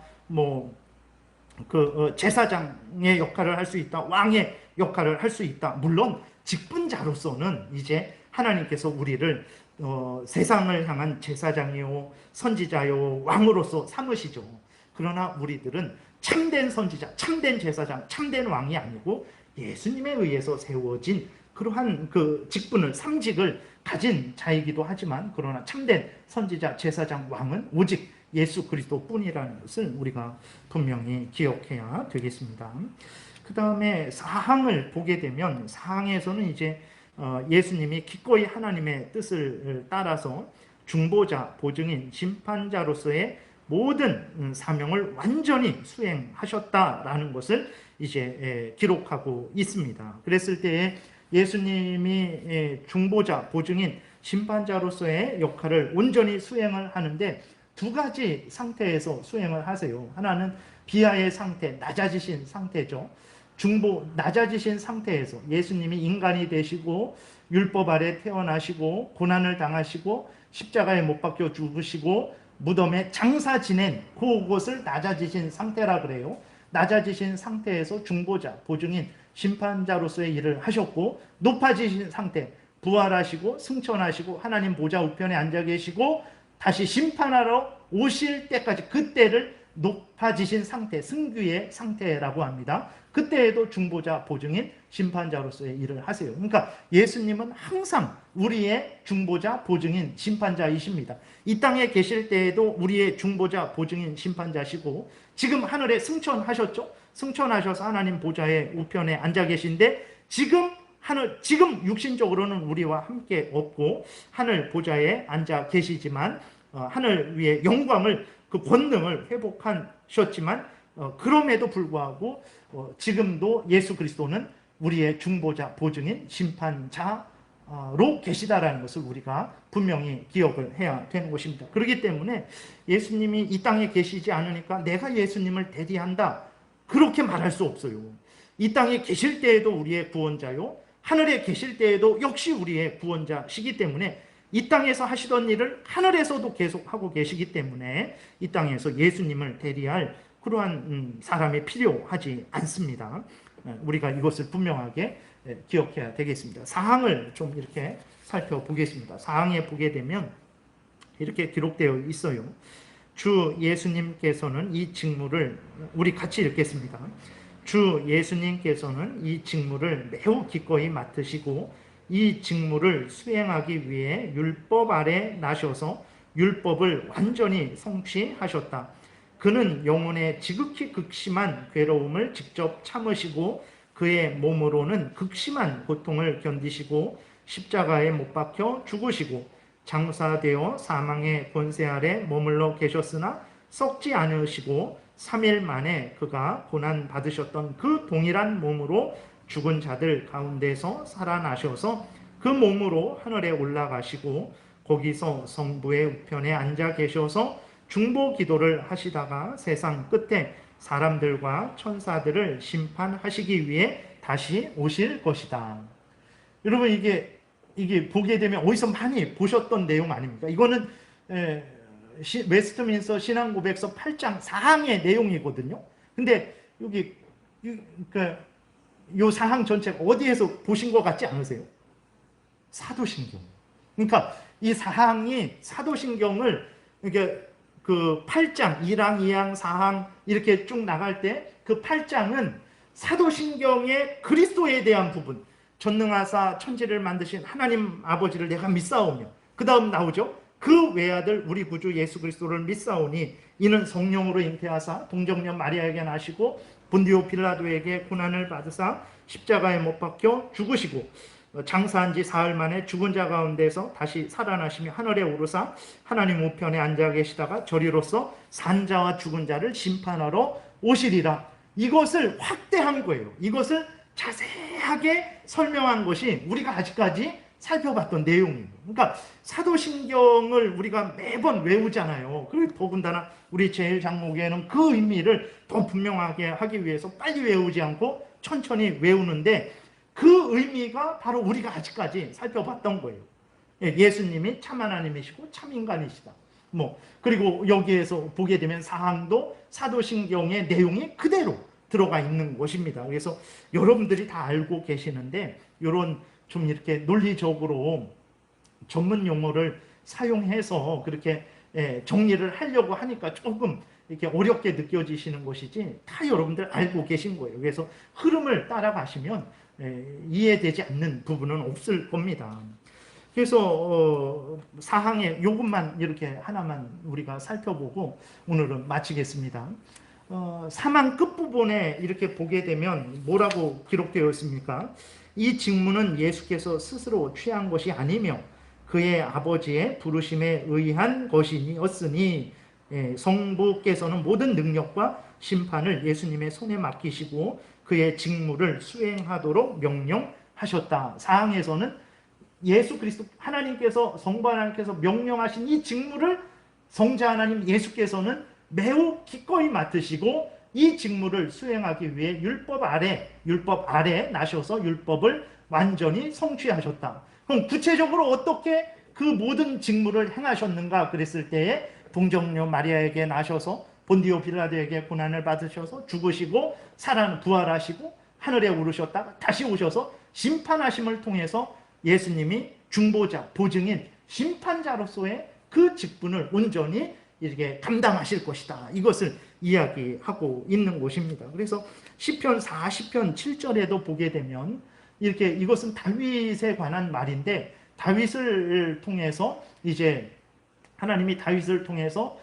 제사장의 역할을 할 수 있다, 왕의 역할을 할 수 있다. 물론 직분자로서는 이제 하나님께서 우리를 세상을 향한 제사장이요, 선지자요, 왕으로서 삼으시죠. 그러나 우리들은 참된 선지자, 참된 제사장, 참된 왕이 아니고 예수님에 의해서 세워진 그러한 그 직분을, 삼직을 가진 자이기도 하지만, 그러나 참된 선지자, 제사장, 왕은 오직 예수 그리스도뿐이라는 것을 우리가 분명히 기억해야 되겠습니다. 그 다음에 사항을 보게 되면, 사항에서는 이제 예수님이 기꺼이 하나님의 뜻을 따라서 중보자, 보증인, 심판자로서의 모든 사명을 완전히 수행하셨다라는 것을 이제 기록하고 있습니다. 그랬을 때에 예수님이 중보자, 보증인, 심판자로서의 역할을 온전히 수행을 하는데 두 가지 상태에서 수행을 하세요. 하나는 비하의 상태, 낮아지신 상태죠. 낮아지신 상태에서 예수님이 인간이 되시고 율법 아래 태어나시고 고난을 당하시고 십자가에 못 박혀 죽으시고 무덤에 장사 지낸 그것을 낮아지신 상태라 그래요. 낮아지신 상태에서 중보자, 보증인, 심판자로서의 일을 하셨고, 높아지신 상태, 부활하시고 승천하시고 하나님 보좌 우편에 앉아 계시고 다시 심판하러 오실 때까지, 그때를 높아지신 상태, 승귀의 상태라고 합니다. 그때에도 중보자, 보증인, 심판자로서의 일을 하세요. 그러니까 예수님은 항상 우리의 중보자, 보증인, 심판자이십니다. 이 땅에 계실 때에도 우리의 중보자, 보증인, 심판자시고, 지금 하늘에 승천하셨죠? 승천하셔서 하나님 보좌의 우편에 앉아 계신데, 지금 육신적으로는 우리와 함께 없고 하늘 보좌에 앉아 계시지만, 하늘 위에 영광을, 그 권능을 회복하셨지만, 그럼에도 불구하고 지금도 예수 그리스도는 우리의 중보자, 보증인, 심판자로 계시다라는 것을 우리가 분명히 기억을 해야 되는 것입니다. 그렇기 때문에 예수님이 이 땅에 계시지 않으니까 내가 예수님을 대리한다, 그렇게 말할 수 없어요. 이 땅에 계실 때에도 우리의 구원자요, 하늘에 계실 때에도 역시 우리의 구원자시기 때문에 이 땅에서 하시던 일을 하늘에서도 계속 하고 계시기 때문에 이 땅에서 예수님을 대리할 그러한 사람이 필요하지 않습니다. 우리가 이것을 분명하게 기억해야 되겠습니다. 사항을 좀 이렇게 살펴보겠습니다. 사항에 보게 되면 이렇게 기록되어 있어요. 주 예수님께서는 이 직무를, 우리 같이 읽겠습니다. 주 예수님께서는 이 직무를 매우 기꺼이 맡으시고 이 직무를 수행하기 위해 율법 아래 나셔서 율법을 완전히 성취하셨다. 그는 영혼의 지극히 극심한 괴로움을 직접 참으시고 그의 몸으로는 극심한 고통을 견디시고 십자가에 못 박혀 죽으시고 장사되어 사망의 권세 아래 머물러 계셨으나 썩지 않으시고 3일 만에 그가 고난 받으셨던 그 동일한 몸으로 죽은 자들 가운데서 살아나셔서 그 몸으로 하늘에 올라가시고 거기서 성부의 우편에 앉아 계셔서 중보 기도를 하시다가 세상 끝에 사람들과 천사들을 심판하시기 위해 다시 오실 것이다. 여러분, 이게 보게 되면 어디서 많이 보셨던 내용 아닙니까? 이거는 웨스트민스터 신앙고백서 8장 4항의 내용이거든요. 근데 여기 요 사항 전체가 어디에서 보신 것 같지 않으세요? 사도신경. 그러니까 이 사항이 사도신경을 이렇게 그 8장, 1항, 2항, 4항 이렇게 쭉 나갈 때 그 8장은 사도신경의 그리스도에 대한 부분, 전능하사 천지를 만드신 하나님 아버지를 내가 믿사오며, 그 다음 나오죠. 그 외아들 우리 구주 예수 그리스도를 믿사오니 이는 성령으로 잉태하사 동정녀 마리아에게 나시고 본디오 빌라도에게 고난을 받으사 십자가에 못 박혀 죽으시고 장사한 지 사흘 만에 죽은 자 가운데서 다시 살아나시며 하늘에 오르사 하나님 우편에 앉아 계시다가 저리로서 산 자와 죽은 자를 심판하러 오시리라. 이것을 확대한 거예요. 이것을 자세하게 설명한 것이 우리가 아직까지 살펴봤던 내용이에요. 그러니까 사도신경을 우리가 매번 외우잖아요. 그리고 더군다나 우리 제1장목에는 그 의미를 더 분명하게 하기 위해서 빨리 외우지 않고 천천히 외우는데, 그 의미가 바로 우리가 아직까지 살펴봤던 거예요. 예수님이 참 하나님이시고 참 인간이시다. 그리고 여기에서 보게 되면 사항도 사도신경의 내용이 그대로 들어가 있는 것입니다. 그래서 여러분들이 다 알고 계시는데, 이런 좀 이렇게 논리적으로 전문 용어를 사용해서 그렇게 정리를 하려고 하니까 조금 이렇게 어렵게 느껴지시는 것이지, 다 여러분들 알고 계신 거예요. 그래서 흐름을 따라가시면 이해되지 않는 부분은 없을 겁니다. 그래서 사항의 요것만 이렇게 하나만 우리가 살펴보고 오늘은 마치겠습니다. 사망 끝부분에 이렇게 보게 되면 뭐라고 기록되어 있습니까? 이 직무는 예수께서 스스로 취한 것이 아니며 그의 아버지의 부르심에 의한 것이었으니, 성부께서는 모든 능력과 심판을 예수님의 손에 맡기시고 그의 직무를 수행하도록 명령하셨다. 사항에서는 예수 그리스도 하나님께서, 성부 하나님께서 명령하신 이 직무를 성자 하나님 예수께서는 매우 기꺼이 맡으시고 이 직무를 수행하기 위해 율법 아래 나셔서 율법을 완전히 성취하셨다. 그럼 구체적으로 어떻게 그 모든 직무를 행하셨는가 그랬을 때에, 동정녀 마리아에게 나셔서 본디오 빌라도에게 고난을 받으셔서 죽으시고 부활하시고 하늘에 오르셨다가 다시 오셔서 심판하심을 통해서 예수님이 중보자, 보증인, 심판자로서의 그 직분을 온전히 이렇게 감당하실 것이다. 이것을 이야기하고 있는 것입니다. 그래서 시편 40편 7절에도 보게 되면 이렇게, 이것은 다윗에 관한 말인데, 다윗을 통해서 이제 하나님이 다윗을 통해서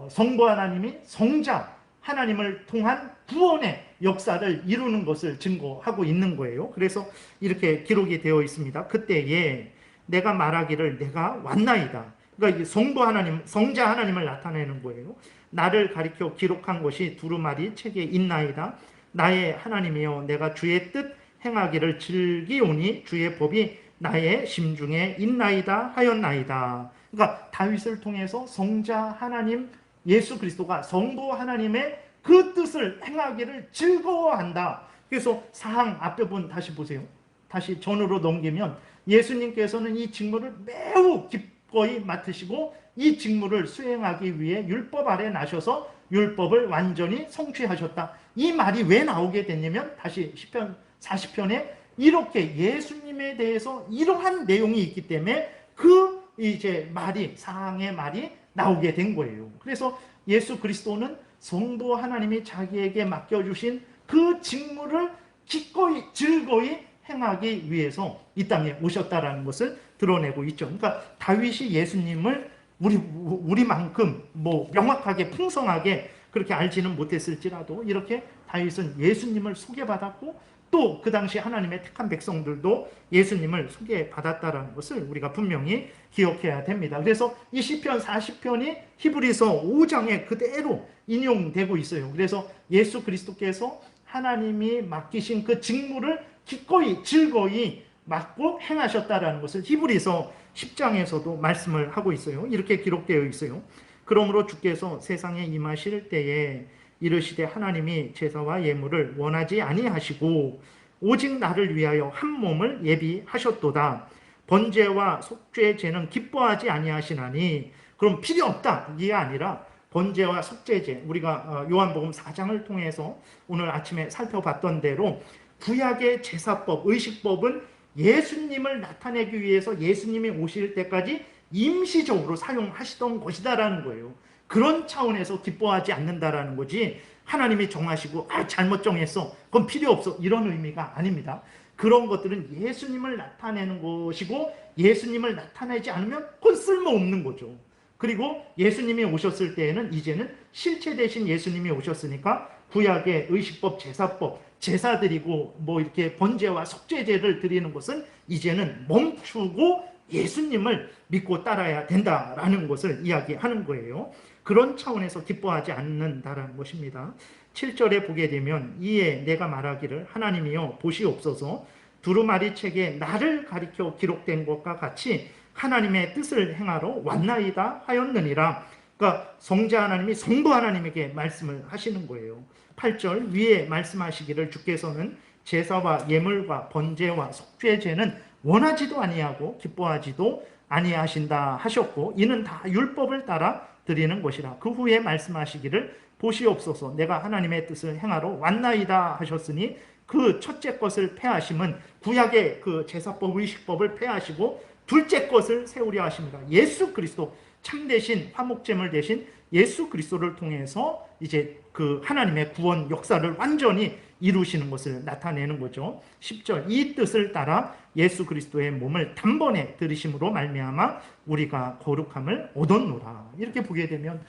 성부 하나님이 성자 하나님을 통한 구원의 역사를 이루는 것을 증거하고 있는 거예요. 그래서 이렇게 기록이 되어 있습니다. 그때에 내가 말하기를 내가 왔나이다. 그러니까 성부 하나님, 성자 하나님을 나타내는 거예요. 나를 가리켜 기록한 것이 두루마리 책에 있나이다. 나의 하나님이여, 내가 주의 뜻 행하기를 즐기오니 주의 법이 나의 심중에 있나이다 하였나이다. 그러니까 다윗을 통해서 성자 하나님 예수 그리스도가 성부 하나님의 그 뜻을 행하기를 즐거워한다. 그래서 사항 앞에 분 다시 보세요. 다시 전으로 넘기면 예수님께서는 이 직무를 매우 기꺼이 맡으시고 이 직무를 수행하기 위해 율법 아래 나셔서 율법을 완전히 성취하셨다. 이 말이 왜 나오게 됐냐면, 다시 시편 40편에 이렇게 예수님에 대해서 이러한 내용이 있기 때문에 그 이제 말이, 사항의 말이 나오게 된 거예요. 그래서 예수 그리스도는 성부 하나님이 자기에게 맡겨주신 그 직무를 기꺼이 즐거이 행하기 위해서 이 땅에 오셨다라는 것을 드러내고 있죠. 그러니까 다윗이 예수님을 우리만큼 명확하게 풍성하게 그렇게 알지는 못했을지라도, 이렇게 다윗은 예수님을 소개받았고 또 그 당시 하나님의 택한 백성들도 예수님을 소개받았다라는 것을 우리가 분명히 기억해야 됩니다. 그래서 이 시편 40편이 히브리서 5장에 그대로 인용되고 있어요. 그래서 예수 그리스도께서 하나님이 맡기신 그 직무를 기꺼이 즐거이 맡고 행하셨다라는 것을 히브리서 10장에서도 말씀을 하고 있어요. 이렇게 기록되어 있어요. 그러므로 주께서 세상에 임하실 때에 이르시되 하나님이 제사와 예물을 원하지 아니하시고 오직 나를 위하여 한 몸을 예비하셨도다. 번제와 속죄제는 기뻐하지 아니하시나니. 그럼 필요 없다 이게 아니라, 번제와 속죄제, 우리가 요한복음 4장을 통해서 오늘 아침에 살펴봤던 대로 구약의 제사법, 의식법은 예수님을 나타내기 위해서 예수님이 오실 때까지 임시적으로 사용하시던 것이다라는 거예요. 그런 차원에서 기뻐하지 않는다라는 거지, 하나님이 정하시고 잘못 정했어 그건 필요 없어 이런 의미가 아닙니다. 그런 것들은 예수님을 나타내는 것이고, 예수님을 나타내지 않으면 그건 쓸모없는 거죠. 그리고 예수님이 오셨을 때에는 이제는 실체 대신 예수님이 오셨으니까 구약의 의식법, 제사법, 제사 드리고 뭐 이렇게 번제와 속죄제를 드리는 것은 이제는 멈추고 예수님을 믿고 따라야 된다라는 것을 이야기하는 거예요. 그런 차원에서 기뻐하지 않는다라는 것입니다. 7절에 보게 되면 이에 내가 말하기를 하나님이여 보시옵소서 두루마리 책에 나를 가리켜 기록된 것과 같이 하나님의 뜻을 행하러 왔나이다 하였느니라. 그러니까 성자 하나님이 성부 하나님에게 말씀을 하시는 거예요. 8절 위에 말씀하시기를 주께서는 제사와 예물과 번제와 속죄제는 원하지도 아니하고 기뻐하지도 아니하신다 하셨고 이는 다 율법을 따라 드리는 것이라. 그 후에 말씀하시기를 보시옵소서 내가 하나님의 뜻을 행하러 왔나이다 하셨으니 그 첫째 것을 폐하심은 구약의 그 제사법 의식법을 폐하시고 둘째 것을 세우려 하십니다. 예수 그리스도 참되신 화목제물 대신 예수 그리스도를 통해서 이제 그 하나님의 구원 역사를 완전히 이루시는 것을 나타내는 거죠. 10절 이 뜻을 따라 예수 그리스도의 몸을 단번에 들이심으로 말미암아 우리가 거룩함을 얻었노라. 이렇게 보게 되면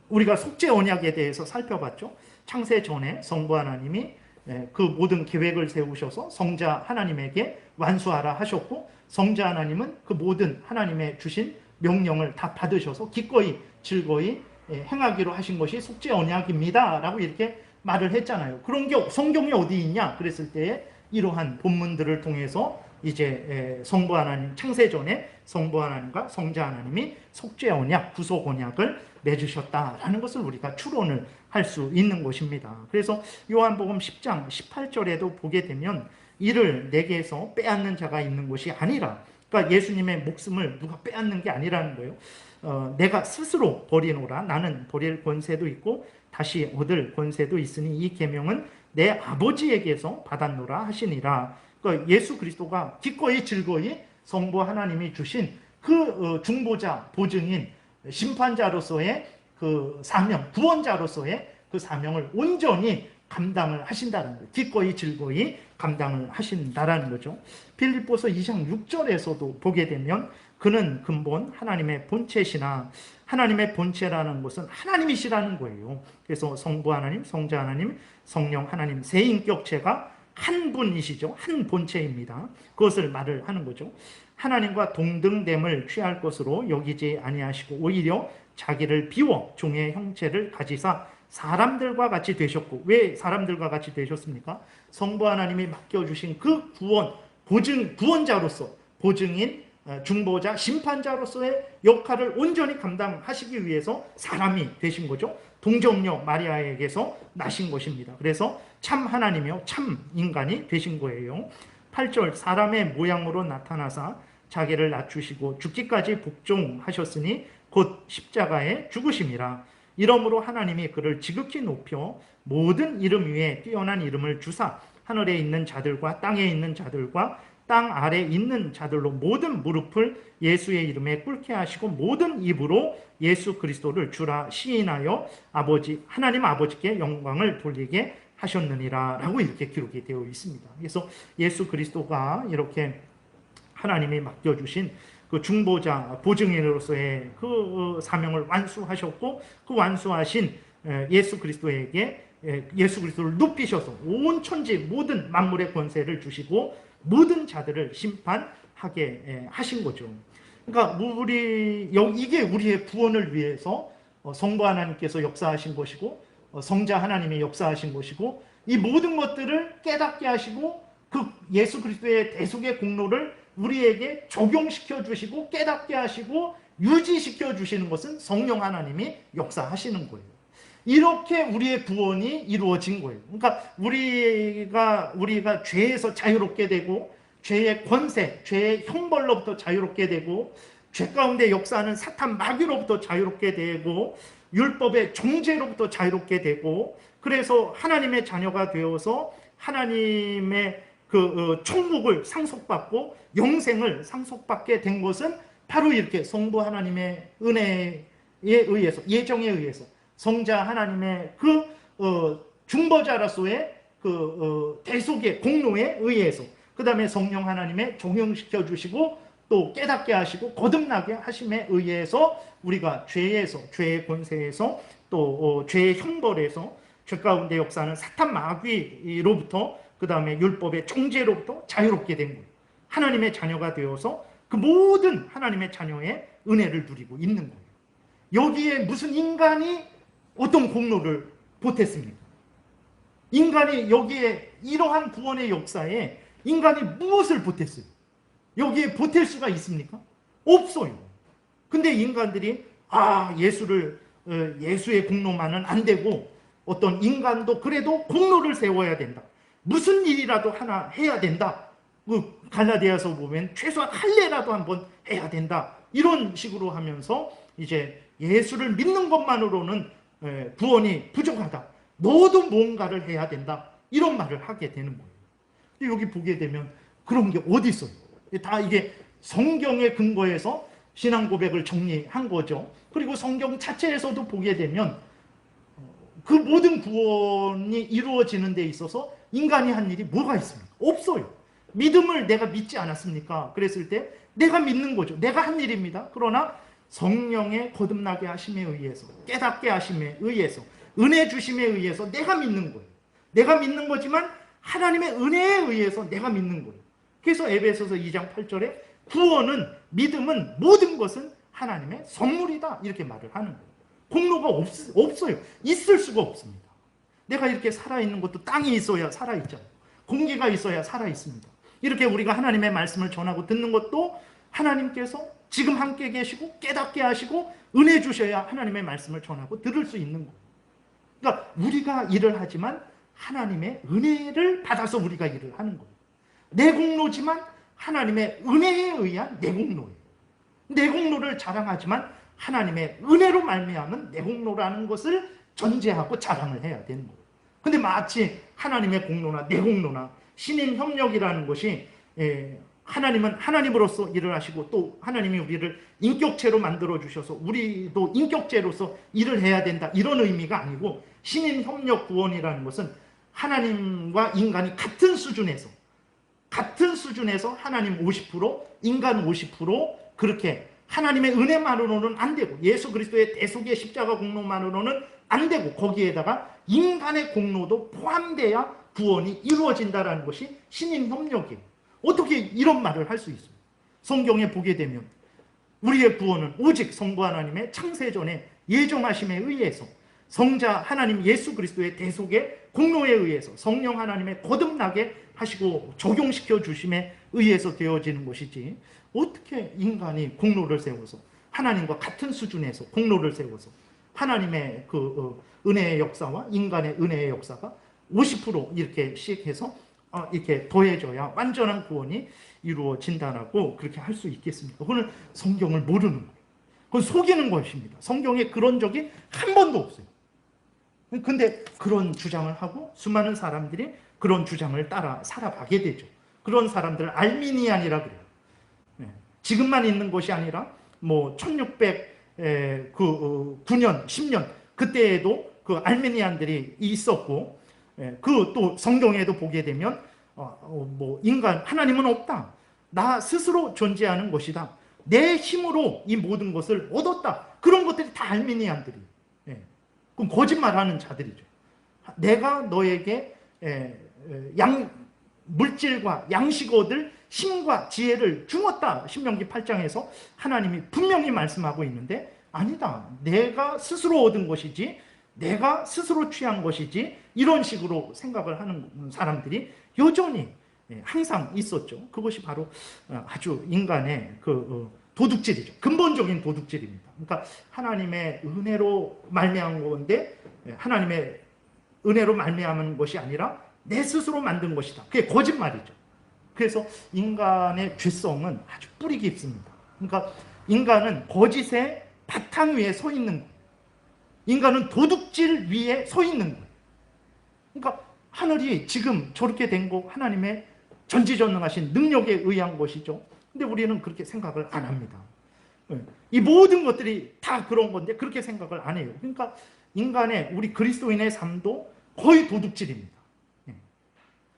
우리가 속죄 언약에 대해서 살펴봤죠. 창세 전에 성부 하나님이 그 모든 계획을 세우셔서 성자 하나님에게 완수하라 하셨고 성자 하나님은 그 모든 하나님의 주신 명령을 다 받으셔서 기꺼이 즐거이 행하기로 하신 것이 속죄 언약입니다 라고 이렇게 말을 했잖아요. 그런 게 성경에 어디 있냐 그랬을 때 이러한 본문들을 통해서 이제 성부 하나님 창세 전에 성부 하나님과 성자 하나님이 속죄 언약 구속 언약을 맺으셨다라는 것을 우리가 추론을 할 수 있는 것입니다. 그래서 요한복음 10장 18절에도 보게 되면 이를 내게서 빼앗는 자가 있는 것이 아니라, 그러니까 예수님의 목숨을 누가 빼앗는 게 아니라는 거예요. 내가 스스로 버리노라. 나는 버릴 권세도 있고 다시 얻을 권세도 있으니 이 계명은 내 아버지에게서 받았노라 하시니라. 그러니까 예수 그리스도가 기꺼이 즐거이 성부 하나님이 주신 그 중보자 보증인 심판자로서의 그 사명, 구원자로서의 그 사명을 온전히 감당을 하신다는 거예요. 기꺼이 즐거이 감당을 하신다라는 거죠. 빌립보서 2장 6절에서도 보게 되면 그는 근본 하나님의 본체시나, 하나님의 본체라는 것은 하나님이시라는 거예요. 그래서 성부 하나님, 성자 하나님, 성령 하나님 세 인격체가 한 분이시죠. 한 본체입니다. 그것을 말을 하는 거죠. 하나님과 동등됨을 취할 것으로 여기지 아니하시고 오히려 자기를 비워 종의 형체를 가지사 사람들과 같이 되셨고, 왜 사람들과 같이 되셨습니까? 성부 하나님이 맡겨주신 그 구원자로서 보증인 중보자 심판자로서의 역할을 온전히 감당하시기 위해서 사람이 되신 거죠. 동정녀 마리아에게서 나신 것입니다. 그래서 참 하나님이요 참 인간이 되신 거예요. 8절 사람의 모양으로 나타나사 자기를 낮추시고 죽기까지 복종하셨으니 곧 십자가에 죽으심이라. 이러므로 하나님이 그를 지극히 높여 모든 이름 위에 뛰어난 이름을 주사 하늘에 있는 자들과 땅에 있는 자들과 땅 아래 있는 자들로 모든 무릎을 예수의 이름에 꿇게 하시고 모든 입으로 예수 그리스도를 주라 시인하여 하나님 아버지께 영광을 돌리게 하셨느니라 라고 이렇게 기록이 되어 있습니다. 그래서 예수 그리스도가 이렇게 하나님이 맡겨주신 그 중보자 보증인으로서의 그 사명을 완수하셨고, 그 완수하신 예수 그리스도에게 예수 그리스도를 높이셔서 온 천지 모든 만물의 권세를 주시고 모든 자들을 심판하게 하신 거죠. 그러니까 이게 우리의 구원을 위해서 성부 하나님께서 역사하신 것이고 성자 하나님이 역사하신 것이고, 이 모든 것들을 깨닫게 하시고 그 예수 그리스도의 대속의 공로를 우리에게 적용시켜 주시고 깨닫게 하시고 유지시켜 주시는 것은 성령 하나님이 역사하시는 거예요. 이렇게 우리의 구원이 이루어진 거예요. 그러니까 우리가 죄에서 자유롭게 되고 죄의 권세, 죄의 형벌로부터 자유롭게 되고 죄 가운데 역사하는 사탄 마귀로부터 자유롭게 되고 율법의 정죄로부터 자유롭게 되고, 그래서 하나님의 자녀가 되어서 하나님의 그 천국을 상속받고 영생을 상속받게 된 것은 바로 이렇게 성부 하나님의 은혜에 의해서, 예정에 의해서 성자 하나님의 그 중보자로서의 그 대속의 공로에 의해서, 그 다음에 성령 하나님의 종용시켜 주시고 또 깨닫게 하시고 거듭나게 하심에 의해서 우리가 죄의 권세에서 또 죄의 형벌에서 죄 가운데 역사하는 사탄 마귀로부터 그 다음에 율법의 정죄로부터 자유롭게 된 거예요. 하나님의 자녀가 되어서 그 모든 하나님의 자녀의 은혜를 누리고 있는 거예요. 여기에 무슨 인간이 어떤 공로를 보탰습니까? 인간이 여기에 이러한 구원의 역사에 인간이 무엇을 보탰어요? 여기에 보탤 수가 있습니까? 없어요. 근데 인간들이 예수의 공로만은 안 되고 어떤 인간도 그래도 공로를 세워야 된다. 무슨 일이라도 하나 해야 된다. 갈라디아서 보면 최소한 할례라도 한번 해야 된다. 이런 식으로 하면서 이제 예수를 믿는 것만으로는 구원이 부족하다. 너도 뭔가를 해야 된다. 이런 말을 하게 되는 거예요. 근데 여기 보게 되면 그런 게 어디 있어요? 다 이게 성경의 근거에서 신앙 고백을 정리한 거죠. 그리고 성경 자체에서도 보게 되면 그 모든 구원이 이루어지는 데 있어서 인간이 한 일이 뭐가 있습니까? 없어요. 믿음을 내가 믿지 않았습니까? 그랬을 때 내가 믿는 거죠. 내가 한 일입니다. 그러나 성령의 거듭나게 하심에 의해서, 깨닫게 하심에 의해서, 은혜 주심에 의해서 내가 믿는 거예요. 내가 믿는 거지만 하나님의 은혜에 의해서 내가 믿는 거예요. 그래서 에베소서 2장 8절에 구원은, 믿음은, 모든 것은 하나님의 선물이다. 이렇게 말을 하는 거예요. 공로가 없어요. 있을 수가 없습니다. 내가 이렇게 살아있는 것도 땅이 있어야 살아있잖아요. 공기가 있어야 살아있습니다. 이렇게 우리가 하나님의 말씀을 전하고 듣는 것도 하나님께서 지금 함께 계시고 깨닫게 하시고 은혜 주셔야 하나님의 말씀을 전하고 들을 수 있는 거예요. 그러니까 우리가 일을 하지만 하나님의 은혜를 받아서 우리가 일을 하는 거예요. 내 공로지만 하나님의 은혜에 의한 내 공로예요. 내 공로를 자랑하지만 하나님의 은혜로 말미암은 내 공로라는 것을 전제하고 자랑을 해야 되는 거예요. 근데 마치 하나님의 공로나 내 공로나 신인 협력이라는 것이 하나님은 하나님으로서 일을 하시고 또 하나님이 우리를 인격체로 만들어 주셔서 우리도 인격체로서 일을 해야 된다, 이런 의미가 아니고, 신인 협력 구원이라는 것은 하나님과 인간이 같은 수준에서 하나님 50%, 인간 50% 그렇게 하나님의 은혜만으로는 안 되고 예수 그리스도의 대속의 십자가 공로만으로는 안 되고 거기에다가 인간의 공로도 포함돼야 구원이 이루어진다는 것이 신인 협력이에요. 어떻게 이런 말을 할 수 있어요? 성경에 보게 되면 우리의 구원은 오직 성부 하나님의 창세전에 예정하심에 의해서 성자 하나님 예수 그리스도의 대속의 공로에 의해서 성령 하나님의 거듭나게 하시고 적용시켜 주심에 의해서 되어지는 것이지, 어떻게 인간이 공로를 세워서 하나님과 같은 수준에서 공로를 세워서 하나님의 은혜의 역사와 인간의 은혜의 역사가 50% 이렇게씩 해서 이렇게 더해져야 완전한 구원이 이루어진다라고 그렇게 할 수 있겠습니까? 그건 성경을 모르는 거예요. 그건 속이는 것입니다. 성경에 그런 적이 한 번도 없어요. 근데 그런 주장을 하고 수많은 사람들이 그런 주장을 따라 살아가게 되죠. 그런 사람들을 알미니안이라 그래요. 지금만 있는 것이 아니라 뭐 1609년, 10년 그때에도 그 알미니안들이 있었고, 그 또 성경에도 보게 되면 뭐 인간 하나님은 없다. 나 스스로 존재하는 것이다. 내 힘으로 이 모든 것을 얻었다. 그런 것들이 다 알미니안들이. 그럼 거짓말하는 자들이죠. 내가 너에게 물질과 양식 얻을 힘과 지혜를 주었다. 신명기 8장에서 하나님이 분명히 말씀하고 있는데, 아니다. 내가 스스로 얻은 것이지, 내가 스스로 취한 것이지, 이런 식으로 생각을 하는 사람들이 여전히 항상 있었죠. 그것이 바로 아주 인간의 도둑질이죠. 근본적인 도둑질입니다. 그러니까 하나님의 은혜로 말미암은 건데 하나님의 은혜로 말미암은 것이 아니라 내 스스로 만든 것이다. 그게 거짓말이죠. 그래서 인간의 죄성은 아주 뿌리 깊습니다. 그러니까 인간은 거짓의 바탕 위에 서 있는 거예요. 인간은 도둑질 위에 서 있는 거예요. 그러니까 하늘이 지금 저렇게 된 거 하나님의 전지전능하신 능력에 의한 것이죠. 근데 우리는 그렇게 생각을 안 합니다. 이 모든 것들이 다 그런 건데 그렇게 생각을 안 해요. 그러니까 인간의, 우리 그리스도인의 삶도 거의 도둑질입니다.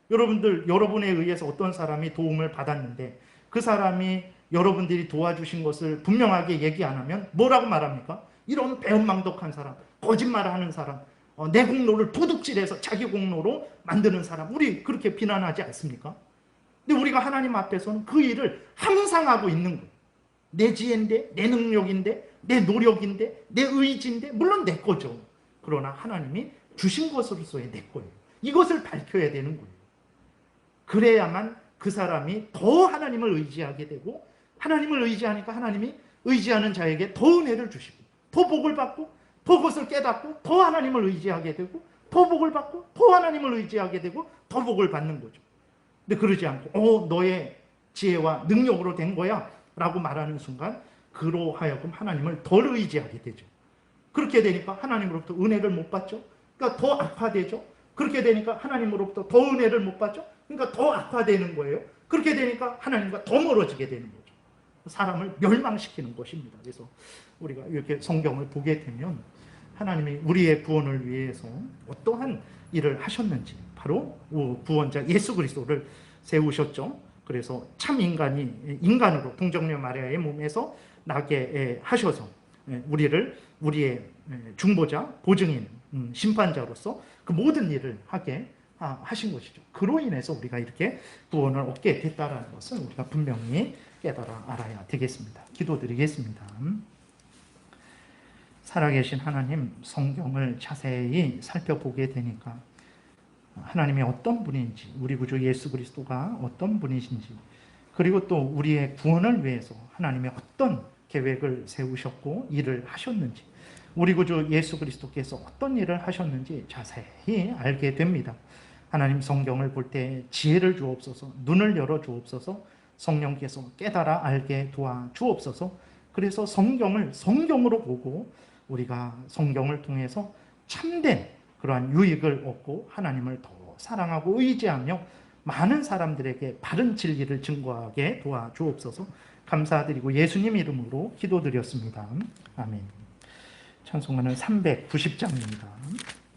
여러분들, 여러분에 의해서 어떤 사람이 도움을 받았는데 그 사람이 여러분들이 도와주신 것을 분명하게 얘기 안 하면 뭐라고 말합니까? 이런 배은망덕한 사람, 거짓말하는 사람, 내 공로를 도둑질해서 자기 공로로 만드는 사람, 우리 그렇게 비난하지 않습니까? 근데 우리가 하나님 앞에서는 그 일을 항상 하고 있는 거예요. 내 지혜인데, 내 능력인데, 내 노력인데, 내 의지인데, 물론 내 거죠. 그러나 하나님이 주신 것으로서의 내 거예요. 이것을 밝혀야 되는 거예요. 그래야만 그 사람이 더 하나님을 의지하게 되고, 하나님을 의지하니까 하나님이 의지하는 자에게 더 은혜를 주시고, 더 복을 받고, 더 그것을 깨닫고, 더 하나님을 의지하게 되고, 더 복을 받고, 더 하나님을 의지하게 되고, 더 복을 받는 거죠. 근데 그러지 않고 너의 지혜와 능력으로 된 거야 라고 말하는 순간 그로 하여금 하나님을 덜 의지하게 되죠. 그렇게 되니까 하나님으로부터 은혜를 못 받죠. 그러니까 더 악화되죠. 그렇게 되니까 하나님으로부터 더 은혜를 못 받죠. 그러니까 더 악화되는 거예요. 그렇게 되니까 하나님과 더 멀어지게 되는 거죠. 사람을 멸망시키는 것입니다. 그래서 우리가 이렇게 성경을 보게 되면 하나님이 우리의 구원을 위해서 어떠한 일을 하셨는지, 바로 구원자 예수 그리스도를 세우셨죠. 그래서 참 인간이 인간으로 동정녀 마리아의 몸에서 나게 하셔서 우리를 우리의 중보자, 보증인, 심판자로서 그 모든 일을 하게 하신 것이죠. 그로 인해서 우리가 이렇게 구원을 얻게 됐다는 것을 우리가 분명히 깨달아 알아야 되겠습니다. 기도드리겠습니다. 살아계신 하나님, 성경을 자세히 살펴보게 되니까 하나님이 어떤 분인지, 우리 구주 예수 그리스도가 어떤 분이신지, 그리고 또 우리의 구원을 위해서 하나님이 어떤 계획을 세우셨고 일을 하셨는지, 우리 구주 예수 그리스도께서 어떤 일을 하셨는지 자세히 알게 됩니다. 하나님, 성경을 볼 때 지혜를 주옵소서, 눈을 열어 주옵소서, 성령께서 깨달아 알게 도와 주옵소서. 그래서 성경을 성경으로 보고 우리가 성경을 통해서 참된 그러한 유익을 얻고 하나님을 더 사랑하고 의지하며 많은 사람들에게 바른 진리를 증거하게 도와 주옵소서. 감사드리고 예수님 이름으로 기도드렸습니다. 아멘. 찬송가는 390장입니다.